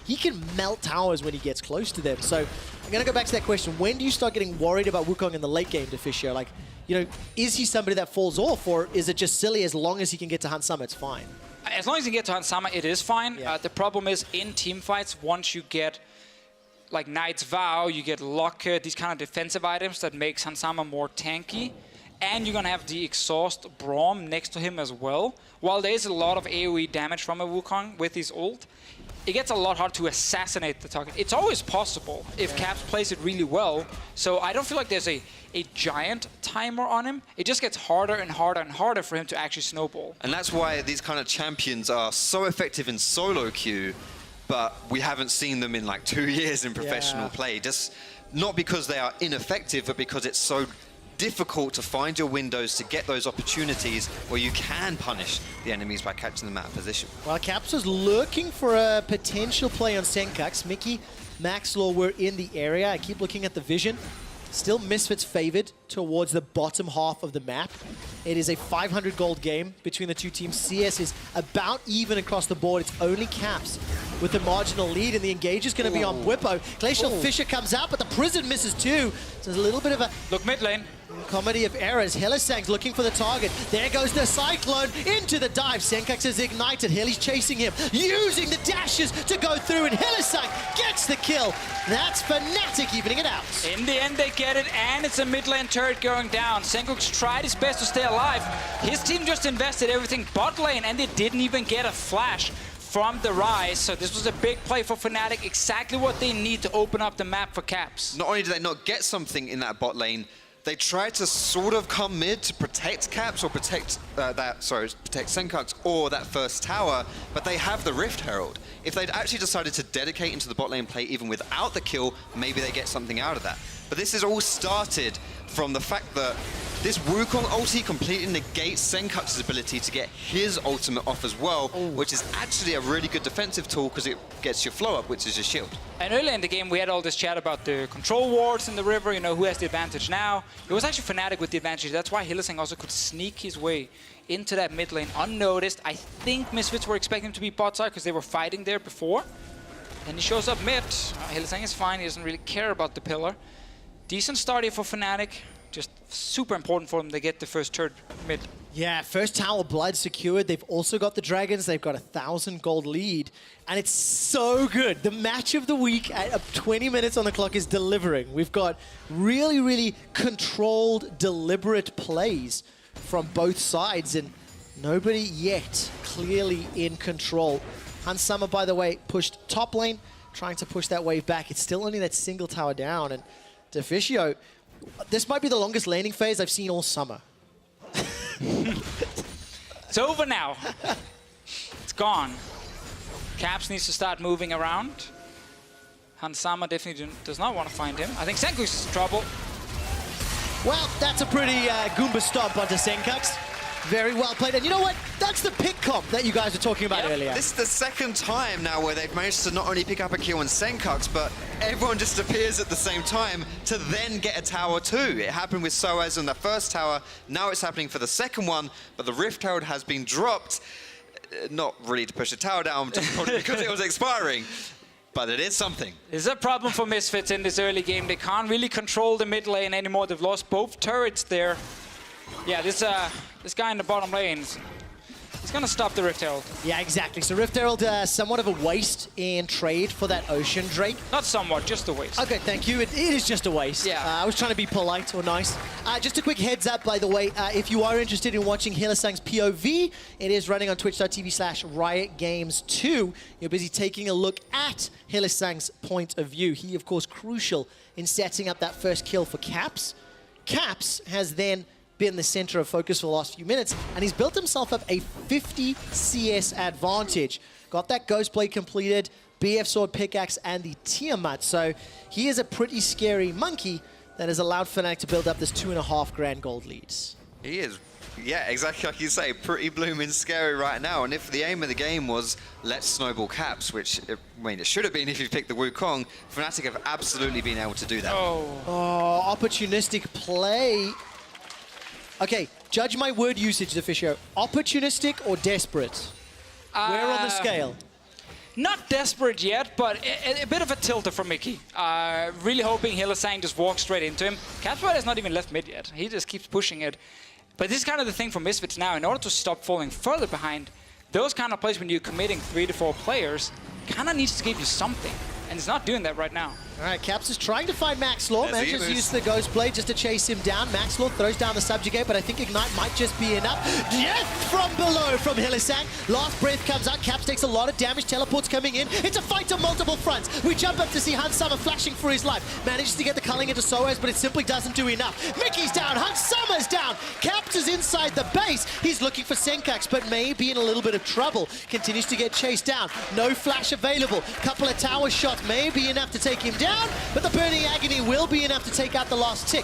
he can melt towers when he gets close to them. So I'm going to go back to that question. When do you start getting worried about Wukong in the late game, Deficio? Like, you know, is he somebody that falls off, or is it just silly as long as he can get to Hansama, it's fine? As long as he can get to Hansama, it is fine. Yeah. The problem is in team fights, once you get like Knight's Vow, you get Locket, these kind of defensive items that makes Hansama more tanky. and you're going to have the exhaust Braum next to him as well. While there is a lot of AoE damage from a Wukong with his ult, it gets a lot harder to assassinate the target. It's always possible if Caps plays it really well, so I don't feel like there's a giant timer on him. It just gets harder and harder and harder for him to actually snowball. And that's why these kind of champions are so effective in solo queue, but we haven't seen them in like 2 years in professional play. Just not because they are ineffective, but because it's so difficult to find your windows to get those opportunities where you can punish the enemies by catching them out of position. Well, Caps was looking for a potential play on Senkax. Mickey, Maxlaw were in the area. I keep looking at the vision. Still Misfits favored towards the bottom half of the map. It is a 500 gold game between the two teams. CS is about even across the board. It's only Caps with the marginal lead, and the engage is going to be on Bwipo. Glacial Fisher comes out, but the prison misses too. So there's a little bit of a... Look mid lane. Comedy of errors. Hylissang's looking for the target. There goes the Cyclone into the dive. Senkax is ignited. Hilly's chasing him, using the dashes to go through, and Hylissang gets the kill. That's Fnatic evening it out. In the end, they get it, and it's a mid lane turret going down. Senkax tried his best to stay alive. His team just invested everything bot lane, and they didn't even get a flash from the Rise. So this was a big play for Fnatic, exactly what they need to open up the map for Caps. Not only did they not get something in that bot lane, they tried to sort of come mid to protect Caps or protect protect Senkax or that first tower, but they have the Rift Herald. If they'd actually decided to dedicate into the bot lane play even without the kill, maybe they get something out of that. But this has all started from the fact that this Wukong ulti completely negates Senkax's ability to get his ultimate off as well, which is actually a really good defensive tool because it gets your flow up, which is your shield. And earlier in the game, we had all this chat about the control wards in the river, you know, who has the advantage now. It was actually Fnatic with the advantage. That's why Hylissang also could sneak his way into that mid lane unnoticed. I think Misfits were expecting him to be bot side because they were fighting there before. And he shows up mid. Hylissang is fine. He doesn't really care about the pillar. Decent start here for Fnatic. Just super important for them to get the first turret mid. Yeah, first Tower Blood secured. They've also got the Dragons. They've got a 1,000 gold lead. And it's so good. The match of the week at 20 minutes on the clock is delivering. We've got really, really controlled, deliberate plays from both sides. And nobody yet clearly in control. Hans Summer, by the way, pushed top lane, trying to push that wave back. It's still only that single tower down. And Deficio, this might be the longest laning phase I've seen all summer. It's over now. It's gone. Caps needs to start moving around. Hansama definitely does not want to find him. I think Senkax is in trouble. Well, that's a pretty Goomba stomp onto Senkax. Very well played. And you know what? That's the pick comp that you guys were talking about earlier. This is the second time now where they've managed to not only pick up a kill on Senkax, but everyone just appears at the same time to then get a tower too. It happened with Soaz on the first tower. Now it's happening for the second one, but the Rift Herald has been dropped. Not really to push the tower down, just probably because it was expiring. But it is something. There's a problem for Misfits in this early game. They can't really control the mid lane anymore. They've lost both turrets there. Yeah, this guy in the bottom lane, he's going to stop the Rift Herald. Yeah, exactly. So Rift Herald, somewhat of a waste in trade for that Ocean Drake. Not somewhat, just a waste. Okay, thank you. It is just a waste. Yeah. I was trying to be polite or nice. Just a quick heads up, by the way, if you are interested in watching Hylissang's POV, it is running on twitch.tv/RiotGames2. You're busy taking a look at Hylissang's point of view. He, of course, crucial in setting up that first kill for Caps. Caps has then been the center of focus for the last few minutes, and he's built himself up a 50 CS advantage. Got that Ghost Blade completed, BF Sword Pickaxe, and the Tiamat. So he is a pretty scary monkey that has allowed Fnatic to build up this 2.5 grand gold leads. He is, yeah, exactly like you say, pretty blooming scary right now. And if the aim of the game was let's snowball Caps, which I mean it should have been if you picked the Wukong, Fnatic have absolutely been able to do that. Oh, opportunistic play. Okay, judge my word usage, Deficio. Opportunistic or desperate? Where on the scale? Not desperate yet, but a bit of a tilter from Mickey. Really hoping Hylissang just walks straight into him. Capswell has not even left mid yet. He just keeps pushing it. But this is kind of the thing for Misfits now. In order to stop falling further behind, those kind of plays when you're committing 3 to 4 players kind of needs to give you something. And it's not doing that right now. All right, Caps is trying to find Maxlaw. Manages to use the Ghost Blade just to chase him down. Maxlaw throws down the Subjugate, but I think Ignite might just be enough. Death from below from Hylissang. Last breath comes out. Caps takes a lot of damage. Teleports coming in. It's a fight on multiple fronts. We jump up to see Hans Summer flashing for his life. Manages to get the culling into Soaz, but it simply doesn't do enough. Mickey's down. Hans Summer's down. Caps is inside the base. He's looking for Senkax, but may be in a little bit of trouble. Continues to get chased down. No flash available. Couple of tower shots may be enough to take him down. But the Burning Agony will be enough to take out the last tick.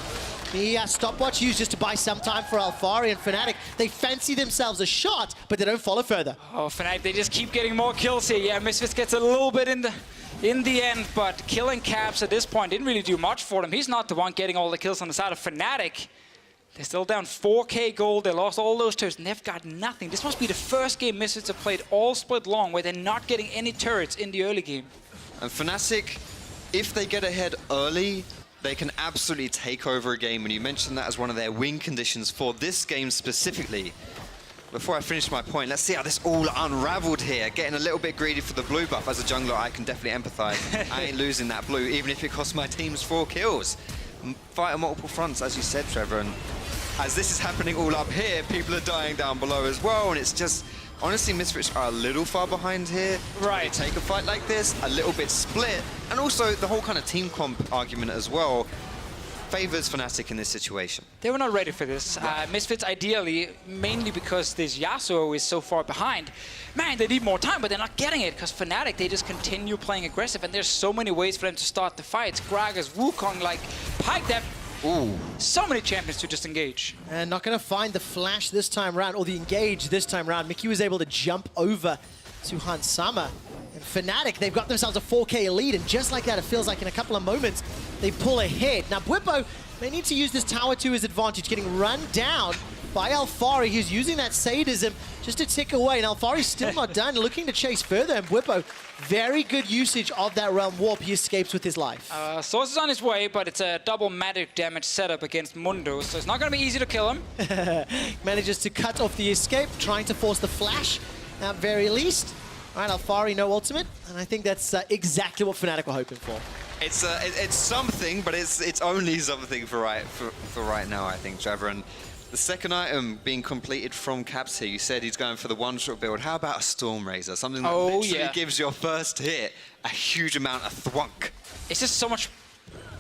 The stopwatch used just to buy some time for Alphari and Fnatic. They fancy themselves a shot, but they don't follow further. Oh, Fnatic, they just keep getting more kills here. Yeah, Misfits gets a little bit in the end, but killing Caps at this point didn't really do much for him. He's not the one getting all the kills on the side of Fnatic. They're still down 4k gold. They lost all those turrets. They've got nothing. This must be the first game Misfits have played all split long where they're not getting any turrets in the early game. And Fnatic, if they get ahead early, they can absolutely take over a game, and you mentioned that as one of their win conditions for this game specifically. Before I finish my point, let's see how this all unraveled here. Getting a little bit greedy for the blue buff. As a jungler, I can definitely empathize. I ain't losing that blue, even if it costs my teams 4 kills. Fight on multiple fronts, as you said, Trevor, and as this is happening all up here, people are dying down below as well, and it's just... Honestly, Misfits are a little far behind here. Right. Take a fight like this, a little bit split, and also the whole kind of team comp argument as well favors Fnatic in this situation. They were not ready for this. Misfits ideally, mainly because this Yasuo is so far behind. Man, they need more time, but they're not getting it because Fnatic, they just continue playing aggressive, and there's so many ways for them to start the fights. Gragas, Wukong, like Pyke, that. Ooh. So many champions to just engage. And not going to find the flash this time round, or the engage this time round. Mickey was able to jump over to Hans Summer. And Fnatic, they've got themselves a 4k lead, and just like that, it feels like in a couple of moments, they pull ahead. Now, Bwipo may need to use this tower to his advantage, getting run down by Alphari. He's using that sadism just to tick away, and Alphari's still not done, looking to chase further, and Bwipo, very good usage of that realm warp. He escapes with his life. Source is on his way, but it's a double magic damage setup against Mundo, so it's not going to be easy to kill him. Manages to cut off the escape, trying to force the flash at very least. All right, Alphari, no ultimate, and I think that's exactly what Fnatic were hoping for. It's something, but it's only something for right now, I think, Trevor. And the second item being completed from Caps here, you said he's going for the one-shot build. How about a Storm Razor? Something that literally gives your first hit a huge amount of thwunk. It's just so much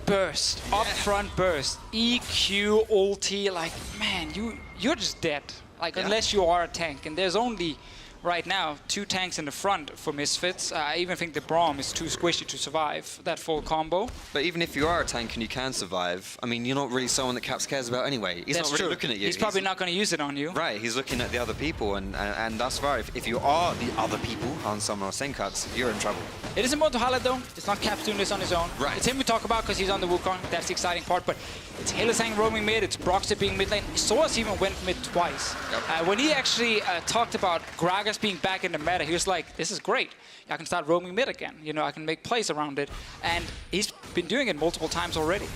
burst, upfront burst, EQ, ulti, like, man, you're just dead. Like, unless you are a tank, and there's only... Right now, 2 tanks in the front for Misfits. I even think the Braum is too squishy to survive that full combo. But even if you are a tank and you can survive, I mean, you're not really someone that Caps cares about anyway. He's not really looking at you. He's probably not going to use it on you. Right, he's looking at the other people, and thus far, if you are the other people, Hans Summer or Senkax, you're in trouble. It is important to highlight, though. It's not Caps doing this on his own. Right. It's him we talk about because he's on the Wukong. That's the exciting part. But it's Hylissang roaming mid. It's Broxah being mid lane. Source even went mid twice. Yep. When he actually talked about Gragas being back in the meta, he was like, this is great. I can start roaming mid again. You know, I can make plays around it. And he's been doing it multiple times already.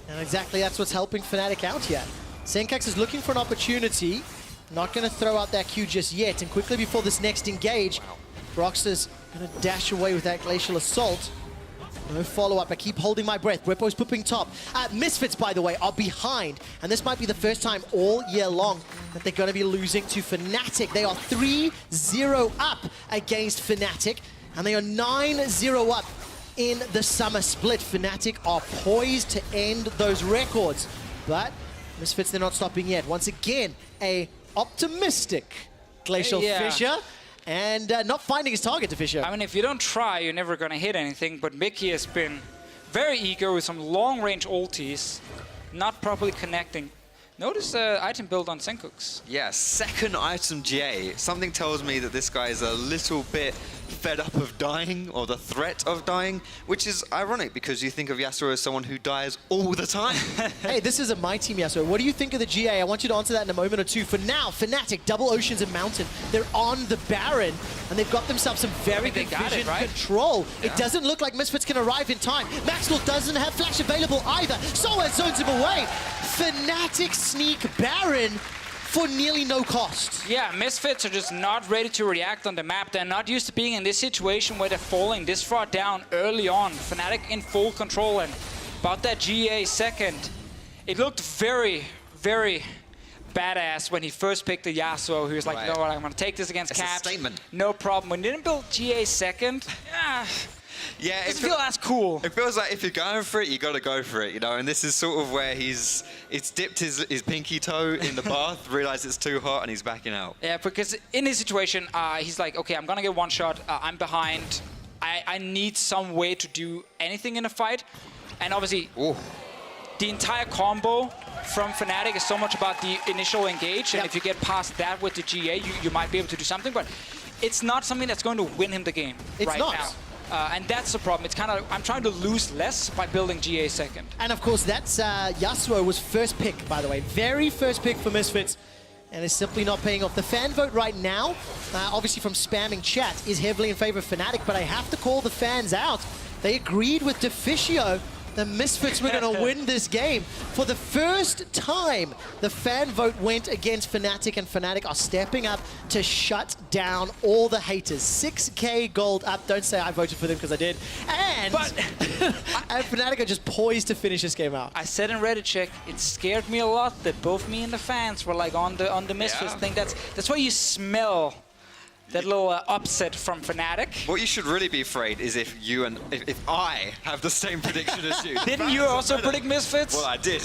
And exactly that's what's helping Fnatic out here. Senkax is looking for an opportunity. Not going to throw out that Q just yet. And quickly before this next engage, Broxah's going to dash away with that Glacial Assault. No follow-up. I keep holding my breath. Bwipo's pooping top. Misfits, by the way, are behind. And this might be the first time all year long that they're going to be losing to Fnatic. They are 3-0 up against Fnatic. And they are 9-0 up in the summer split. Fnatic are poised to end those records. But Misfits, they're not stopping yet. Once again, a optimistic Glacial Fissure. And not finding his target to Fissure. I mean, if you don't try, you're never going to hit anything. But Mickey has been very eager with some long-range ultis, not properly connecting. Notice the item build on Senkax. Yeah, second item GA. Something tells me that this guy is a little bit fed up of dying, or the threat of dying, which is ironic because you think of Yasuo as someone who dies all the time. Hey, this is a My Team Yasuo. What do you think of the GA? I want you to answer that in a moment or two. For now, Fnatic, double Oceans and Mountain. They're on the Baron, and they've got themselves some very good vision control. Yeah. It doesn't look like Misfits can arrive in time. Maxwell doesn't have flash available either. Soaz zones him away. Fnatic sneak Baron. for nearly no cost. Yeah, Misfits are just not ready to react on the map. They're not used to being in this situation where they're falling this far down early on. Fnatic in full control, and about that GA second, it looked very, very badass when he first picked the Yasuo. He was like, you know what, I'm going to take this against Caps. A statement. No problem. When he didn't build GA second, yeah, it feels as cool. It feels like if you're going for it, you got to go for it, you know. And this is sort of where it's dipped his pinky toe in the bath, realized it's too hot, and he's backing out. Yeah, because in his situation, he's like, okay, I'm gonna get one shot. I'm behind. I need some way to do anything in a fight, and obviously, the entire combo from Fnatic is so much about the initial engage, and if you get past that with the GA, you might be able to do something, but it's not something that's going to win him the game now. And that's the problem. It's kind of, I'm trying to lose less by building GA second. And of course, that's Yasuo was first pick, by the way. Very first pick for Misfits. And is simply not paying off. The fan vote right now, obviously from spamming chat, is heavily in favor of Fnatic, but I have to call the fans out. They agreed with Deficio. The Misfits were going to win this game. For the first time, the fan vote went against Fnatic, and Fnatic are stepping up to shut down all the haters. 6K gold up. Don't say I voted for them, because I did. And, and Fnatic are just poised to finish this game out. I said in Reddit check, it scared me a lot that both me and the fans were like on the Misfits thing. That's why you smell that little upset from Fnatic. What you should really be afraid is if I have the same prediction as you. Didn't you also predict Misfits? Well, I did.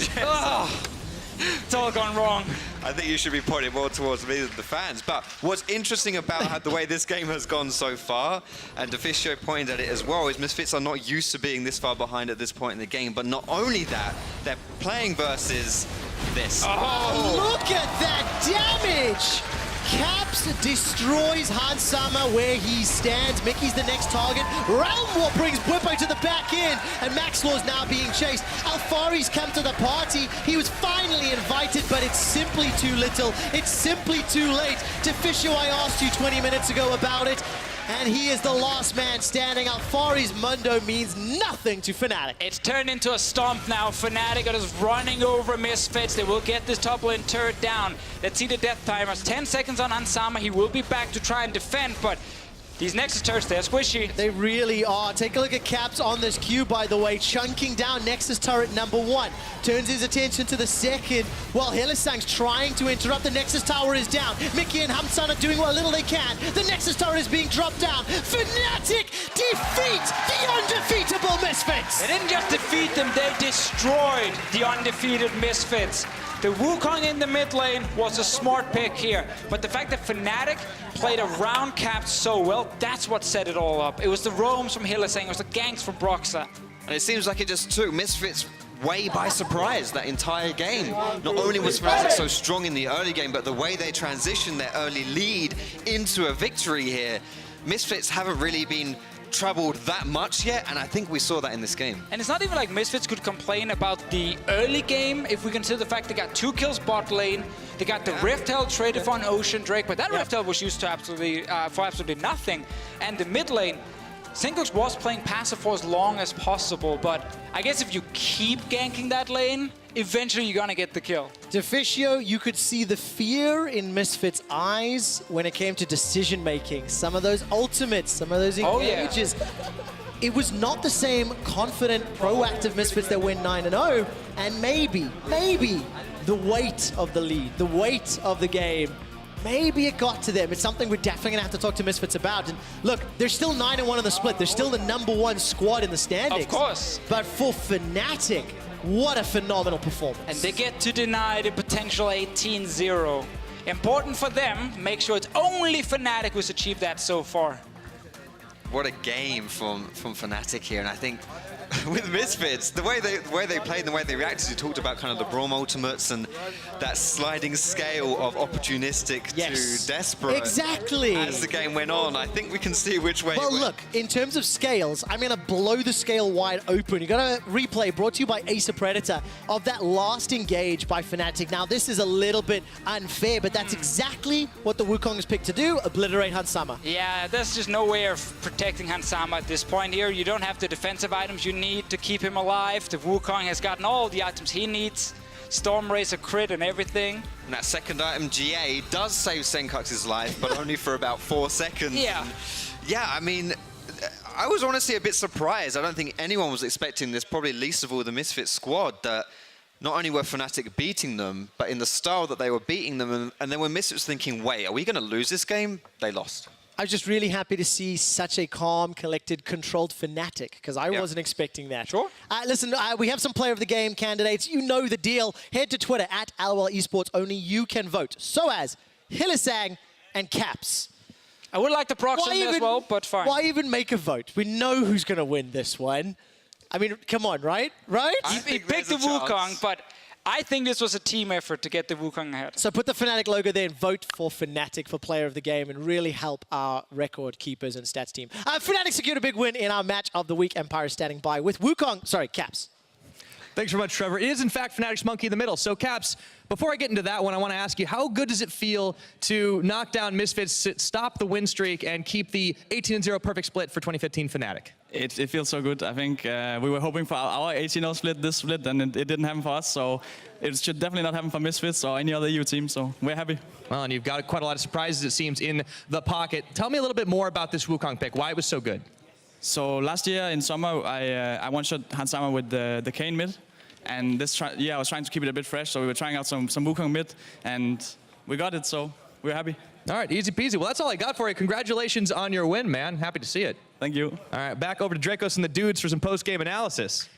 It's all gone wrong. I think you should be pointing more towards me than the fans. But what's interesting about the way this game has gone so far, and Deficio pointed at it as well, is Misfits are not used to being this far behind at this point in the game. But not only that, they're playing versus this. Look at that damage! Caps destroys Hansama where he stands. Mickey's the next target. Realm War brings Bwipo to the back end, and Max Law's now being chased. Alfari's come to the party. He was finally invited, but it's simply too little. It's simply too late. Deficio, I asked you 20 minutes ago about it, and he is the last man standing. Alfari's Mundo means nothing to Fnatic. It's turned into a stomp now. Fnatic are just running over Misfits. They will get this top lane turret down. Let's see the death timers. 10 seconds on Hansama. He will be back to try and defend, but these Nexus turrets, they're squishy. They really are. Take a look at Caps on this queue, by the way. Chunking down Nexus turret number 1. Turns his attention to the second, while Hylissang's trying to interrupt. The Nexus tower is down. Mickey and Hamsan are doing what little they can. The Nexus turret is being dropped down. Fnatic defeat the undefeatable Misfits. They didn't just defeat them, they destroyed the undefeated Misfits. The Wukong in the mid lane was a smart pick here, but the fact that Fnatic played around Caps so well, that's what set it all up. It was the roams from Hylissang, it was the ganks from Broxah. And it seems like it just took Misfits way by surprise that entire game. Not only was Fnatic so strong in the early game, but the way they transitioned their early lead into a victory here, Misfits haven't really been troubled that much yet, and I think we saw that in this game. And it's not even like Misfits could complain about the early game if we consider the fact they got 2 kills bot lane, they got the Rift Held traded for an Ocean Drake, but that Rift Held was used to for absolutely nothing. And the mid lane, Senkux was playing passive for as long as possible, but I guess if you keep ganking that lane, eventually you're gonna get the kill. Deficio, you could see the fear in Misfits' eyes when it came to decision making. Some of those ultimates, some of those engages. It was not the same confident, proactive Misfits that went 9-0, and maybe the weight of the lead, the weight of the game, maybe it got to them. It's something we're definitely going to have to talk to Misfits about. And look, they're still 9-1 in the split. They're still the #1 squad in the standings. Of course. But for Fnatic, what a phenomenal performance. And they get to deny the potential 18-0. Important for them, make sure it's only Fnatic who's achieved that so far. What a game from Fnatic here, and I think with Misfits, the way they played and the way they reacted, you talked about kind of the Braum ultimates and that sliding scale of opportunistic to desperate. Exactly. As the game went on, I think we can see which way. Well, look, in terms of scales, I'm going to blow the scale wide open. You got a replay brought to you by Acer Predator of that last engage by Fnatic. Now, this is a little bit unfair, but that's exactly what the Wukong has picked to do, obliterate Hansama. Yeah, there's just no way of protecting Hansama at this point here. You don't have the defensive items you need to keep him alive. The Wukong has gotten all the items he needs. Storm Racer crit and everything. And that second item, GA, does save Senkux's life, but only for about 4 seconds. Yeah. And yeah, I mean, I was honestly a bit surprised. I don't think anyone was expecting this, probably least of all the Misfits squad, that not only were Fnatic beating them, but in the style that they were beating them. And then when Misfits thinking, wait, are we going to lose this game? They lost. I was just really happy to see such a calm, collected, controlled Fnatic, because I wasn't expecting that. Sure. Listen, we have some player of the game candidates. You know the deal. Head to Twitter at LOL Esports. Only you can vote. So as Hylissang and Caps. I would like to proxy as well, but fine. Why even make a vote? We know who's going to win this one. I mean, come on, right? Right? He picked the Wukong, but I think this was a team effort to get the Wukong ahead. So put the Fnatic logo there and vote for Fnatic for player of the game and really help our record keepers and stats team. Fnatic secured a big win in our match of the week. Empire standing by with Wukong. Sorry, Caps. Thanks very much, Trevor. It is, in fact, Fnatic's Monkey in the middle. So, Caps, before I get into that one, I want to ask you, how good does it feel to knock down Misfits, stop the win streak, and keep the 18-0 perfect split for 2015 Fnatic? It feels so good. I think we were hoping for our 18-0 split, this split, and it didn't happen for us. So it should definitely not happen for Misfits or any other EU team. So we're happy. Well, and you've got quite a lot of surprises, it seems, in the pocket. Tell me a little bit more about this Wukong pick, why it was so good. So last year in summer, I one-shot Hansama with the Kane mid. And this year I was trying to keep it a bit fresh. So we were trying out some Wukong mid, and we got it. So we're happy. All right, easy peasy. Well, that's all I got for you. Congratulations on your win, man. Happy to see it. Thank you. All right, back over to Dracos and the dudes for some post-game analysis.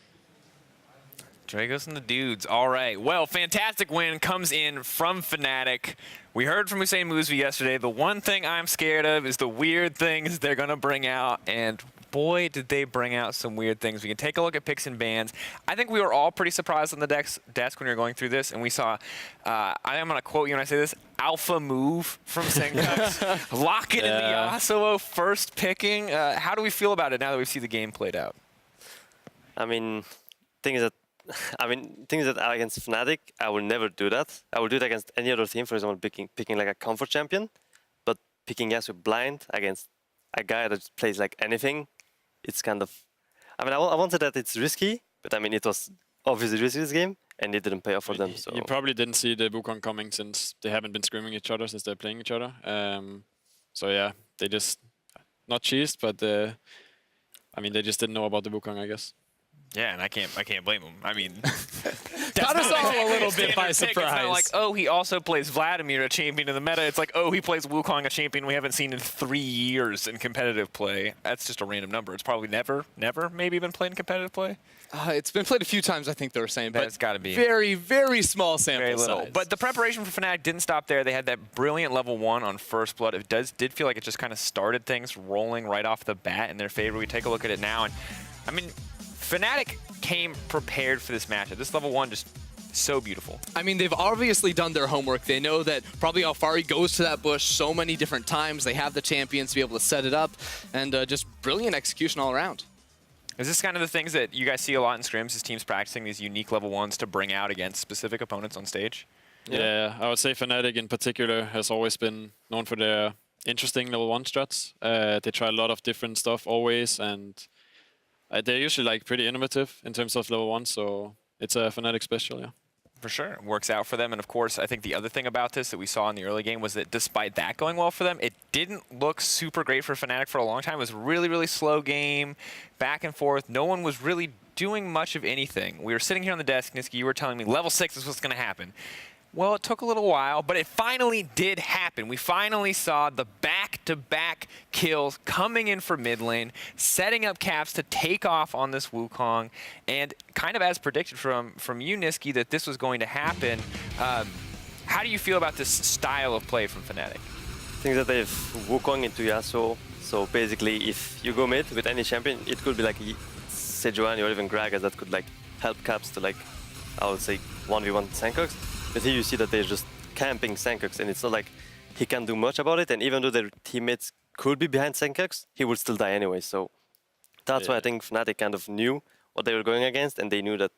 Dragos and the dudes. All right. Well, fantastic win comes in from Fnatic. We heard from Hussein Moosvi yesterday. The one thing I'm scared of is the weird things they're going to bring out. And boy, did they bring out some weird things. We can take a look at picks and bans. I think we were all pretty surprised on the desk when we were going through this. And we saw, I am going to quote you when I say this, alpha move from Senkux. Lock it in the Yasuo first picking. How do we feel about it now that we see the game played out? I mean, things that are against Fnatic, I will never do that. I will do it against any other team, for example, picking like a comfort champion, but picking Yasuo blind against a guy that plays like anything, it's kind of... I mean, I wanted that it's risky, but I mean, it was obviously risky this game, and it didn't pay off for them, so... You probably didn't see the Wukong coming since they haven't been screaming each other since they're playing each other. So yeah, they just... Not cheesed, but... I mean, they just didn't know about the Wukong, I guess. Yeah, and I can't blame him. I mean, caught us all a little bit by surprise. It's not like, oh, he also plays Vladimir, a champion in the meta. It's like, oh, he plays Wukong, a champion we haven't seen in 3 years in competitive play. That's just a random number. It's probably never maybe been played in competitive play. It's been played a few times, I think they were saying, but it's got to be very, very small sample very little. size. But the preparation for Fnatic didn't stop there. They had that brilliant level 1 on First Blood. It did feel like it just kind of started things rolling right off the bat in their favor. We take a look at it now, and I mean, Fnatic came prepared for this matchup. This level 1 just so beautiful. I mean, they've obviously done their homework. They know that probably Alfari goes to that bush so many different times. They have the champions to be able to set it up, and just brilliant execution all around. Is this kind of the things that you guys see a lot in scrims, is teams practicing these unique level 1s to bring out against specific opponents on stage? Yeah, I would say Fnatic in particular has always been known for their interesting level 1 strats. They try a lot of different stuff always, and they're usually like pretty innovative in terms of level 1, so it's a Fnatic special, yeah. For sure. It works out for them. And of course, I think the other thing about this that we saw in the early game was that despite that going well for them, it didn't look super great for Fnatic for a long time. It was a really, really slow game, back and forth. No one was really doing much of anything. We were sitting here on the desk, Niski, you were telling me level 6 is what's going to happen. Well, it took a little while, but it finally did happen. We finally saw the back-to-back kills coming in for mid lane, setting up Caps to take off on this Wukong, and kind of as predicted from you, Niski, that this was going to happen. How do you feel about this style of play from Fnatic? I think that they've Wukong into Yasuo, so basically if you go mid with any champion, it could be like Sejuani or even Gragas that could like help Caps to like, I would say, 1v1 Senkux. But here you see that they're just camping Senkux, and it's not like he can do much about it, and even though their teammates could be behind Senkux, he would still die anyway, so that's why I think Fnatic kind of knew what they were going against, and they knew that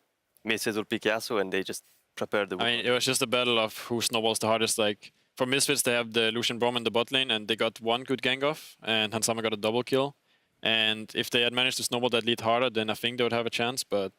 Misfits would pick Yasuo, and they just prepared the Wukong. I mean, it was just a battle of who snowballs the hardest. Like, for Misfits, they have the Lucian Braum in the bot lane, and they got one good gank off, and Hansama got a double kill. And if they had managed to snowball that lead harder, then I think they would have a chance, but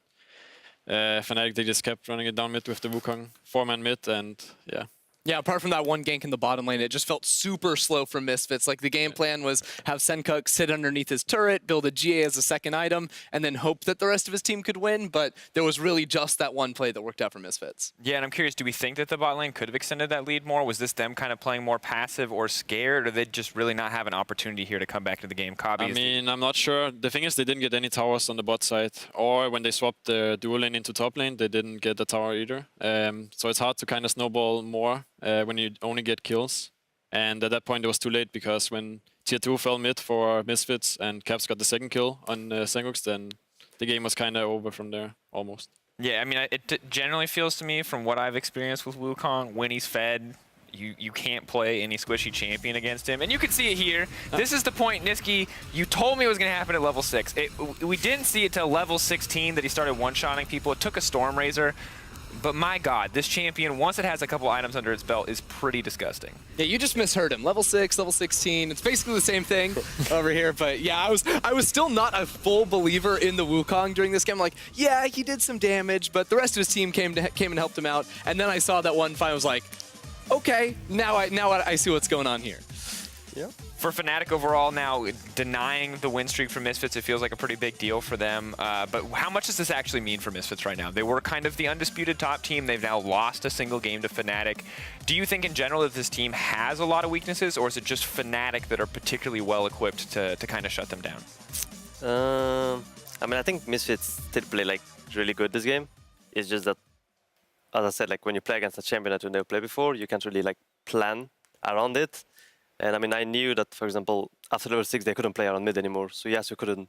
Fnatic, they just kept running it down mid with the Wukong 4-man mid, and yeah. Yeah, apart from that one gank in the bottom lane, it just felt super slow from Misfits. Like, the game plan was have Senkuk sit underneath his turret, build a GA as a second item, and then hope that the rest of his team could win, but there was really just that one play that worked out for Misfits. Yeah, and I'm curious, do we think that the bot lane could have extended that lead more? Was this them kind of playing more passive or scared, or they just really not have an opportunity here to come back to the game? I mean, I'm not sure. The thing is, they didn't get any towers on the bot side, or when they swapped the dual lane into top lane, they didn't get the tower either. So it's hard to kind of snowball more when you only get kills. And at that point, it was too late, because when tier 2 fell mid for Misfits and Caps got the second kill on Senkuk, then the game was kind of over from there, almost. Yeah, I mean, it generally feels to me, from what I've experienced with Wukong, when he's fed, you can't play any squishy champion against him. And you can see it here. This is the point, Niski, you told me it was going to happen at level 6. We didn't see it till level 16 that he started one-shotting people. It took a Stormrazor. But my God, this champion, once it has a couple items under its belt, is pretty disgusting. Yeah, you just misheard him. Level 6, level 16. It's basically the same thing over here. But yeah, I was still not a full believer in the Wukong during this game. I'm like, yeah, he did some damage, but the rest of his team came and helped him out. And then I saw that one fight. I was like, okay, now I see what's going on here. Yeah. For Fnatic overall now, denying the win streak for Misfits, it feels like a pretty big deal for them. But how much does this actually mean for Misfits right now? They were kind of the undisputed top team. They've now lost a single game to Fnatic. Do you think in general that this team has a lot of weaknesses, or is it just Fnatic that are particularly well equipped to kind of shut them down? I mean, I think Misfits did play like really good this game. It's just that, as I said, like when you play against a champion that you never played before, you can't really like plan around it. And I mean, I knew that, for example, after level 6, they couldn't play around mid anymore. So yes, you couldn't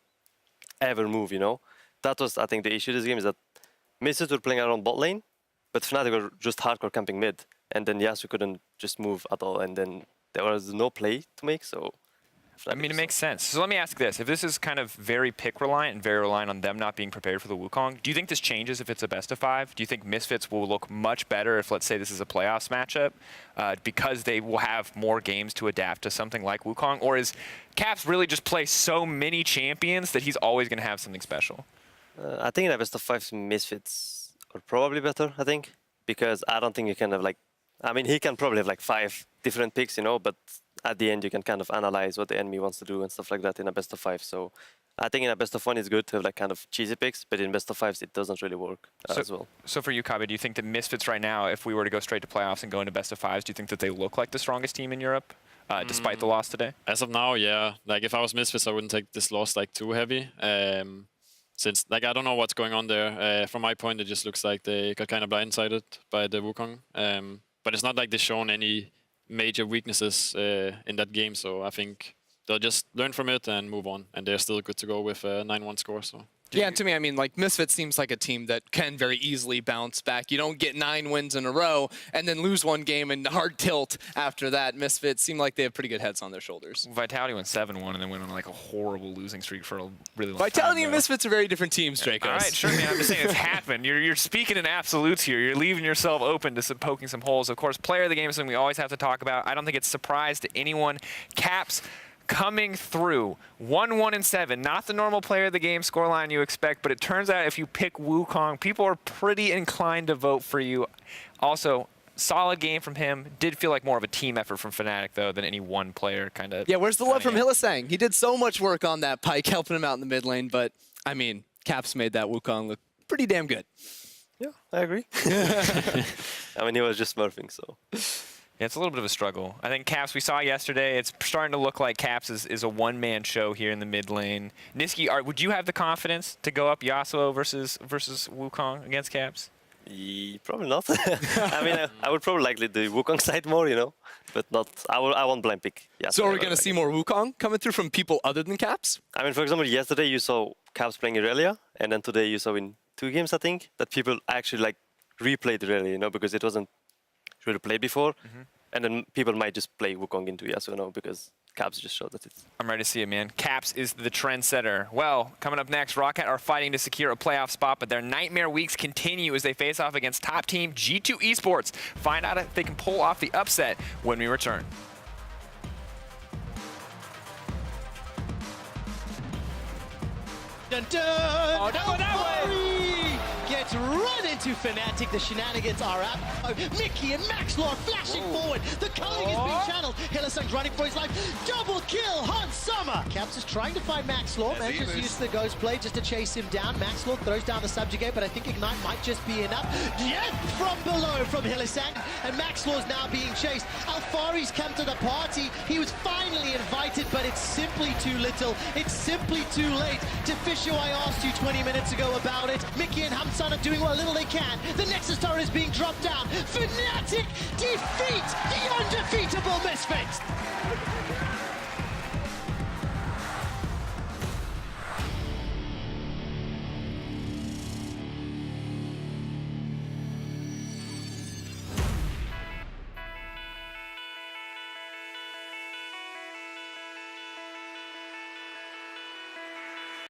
ever move, you know? That was, I think, the issue this game, is that Misfits were playing around bot lane, but Fnatic were just hardcore camping mid. And then yes, you couldn't just move at all. And then there was no play to make, so... I mean, it makes sense. So let me ask this. If this is kind of very pick reliant and very reliant on them not being prepared for the Wukong, do you think this changes if it's a best of 5? Do you think Misfits will look much better if, let's say, this is a playoffs matchup because they will have more games to adapt to something like Wukong? Or is Caps really just play so many champions that he's always going to have something special? I think in a best of 5, Misfits are probably better, I think. Because I don't think you can have like... I mean, he can probably have like 5 different picks, you know, but at the end you can kind of analyze what the enemy wants to do and stuff like that in a best of 5. So I think in a best of 1 it's good to have like kind of cheesy picks, but in best of 5s it doesn't really work as well. So for you, Kabe, do you think that Misfits right now, if we were to go straight to playoffs and go into best of 5s, do you think that they look like the strongest team in Europe, despite the loss today? As of now, yeah. Like, if I was Misfits, I wouldn't take this loss like too heavy. Since, like, I don't know what's going on there. From my point, it just looks like they got kind of blindsided by the Wukong. But it's not like they've shown any major weaknesses in that game, so I think they'll just learn from it and move on, and they're still good to go with a 9-1 score. So. Yeah, and to me, I mean, like, Misfits seems like a team that can very easily bounce back. You don't get 9 wins in a row and then lose one game and hard tilt after that. Misfits seem like they have pretty good heads on their shoulders. Vitality went 7-1 and then went on like a horrible losing streak for a really long time. Vitality and Misfits are very different teams, Dracos. All right, sure, man. I'm just saying it's happened. You're speaking in absolutes here. You're leaving yourself open to poking some holes. Of course, player of the game is something we always have to talk about. I don't think it's a surprise to anyone. Caps coming through 1-1-7, not the normal player of the game scoreline you expect, but it turns out if you pick Wukong, people are pretty inclined to vote for you. Also, solid game from him. Did feel like more of a team effort from Fnatic, though, than any one player kind of. Yeah, where's the love from Hylissang? He did so much work on that Pyke, helping him out in the mid lane, but, I mean, Caps made that Wukong look pretty damn good. Yeah, I agree. I mean, he was just smurfing, so... Yeah, it's a little bit of a struggle. I think Caps, we saw yesterday, it's starting to look like Caps is a one-man show here in the mid lane. Niski, would you have the confidence to go up Yasuo versus Wukong against Caps? Probably not. I mean, I would probably likely the Wukong side more, you know, but not. I won't blind pick. Yasuo. So are we going to see more Wukong coming through from people other than Caps? I mean, for example, yesterday you saw Caps playing Irelia, and then today you saw in 2 games, I think, that people actually like replayed Irelia, you know, because it wasn't really played before. And then people might just play Wukong into Yasuo now because Caps just showed that it's... I'm ready to see it, man. Caps is the trendsetter. Well, coming up next, Rocket are fighting to secure a playoff spot, but their nightmare weeks continue as they face off against top team G2 Esports. Find out if they can pull off the upset when we return. Dun, dun. Oh, no, that way! Gets run into Fnatic. The shenanigans are up. Oh, Mickey and Maxlor flashing forward. The culling is being channeled. Hylissang's running for his life. Double kill, Han Summer. Caps is trying to find Maxlor. Man just used the ghost blade just to chase him down. Maxlor throws down the subjugate, but I think Ignite might just be enough. Jet from below from Hylissang, and Maxlor's now being chased. Alfari's come to the party. He was finally invited, but it's simply too little. It's simply too late. Tefisho, I asked you 20 minutes ago about it. Mickey and Hamsan are doing what little they can. The Nexus turret is being dropped down. Fnatic defeat the undefeatable Misfits.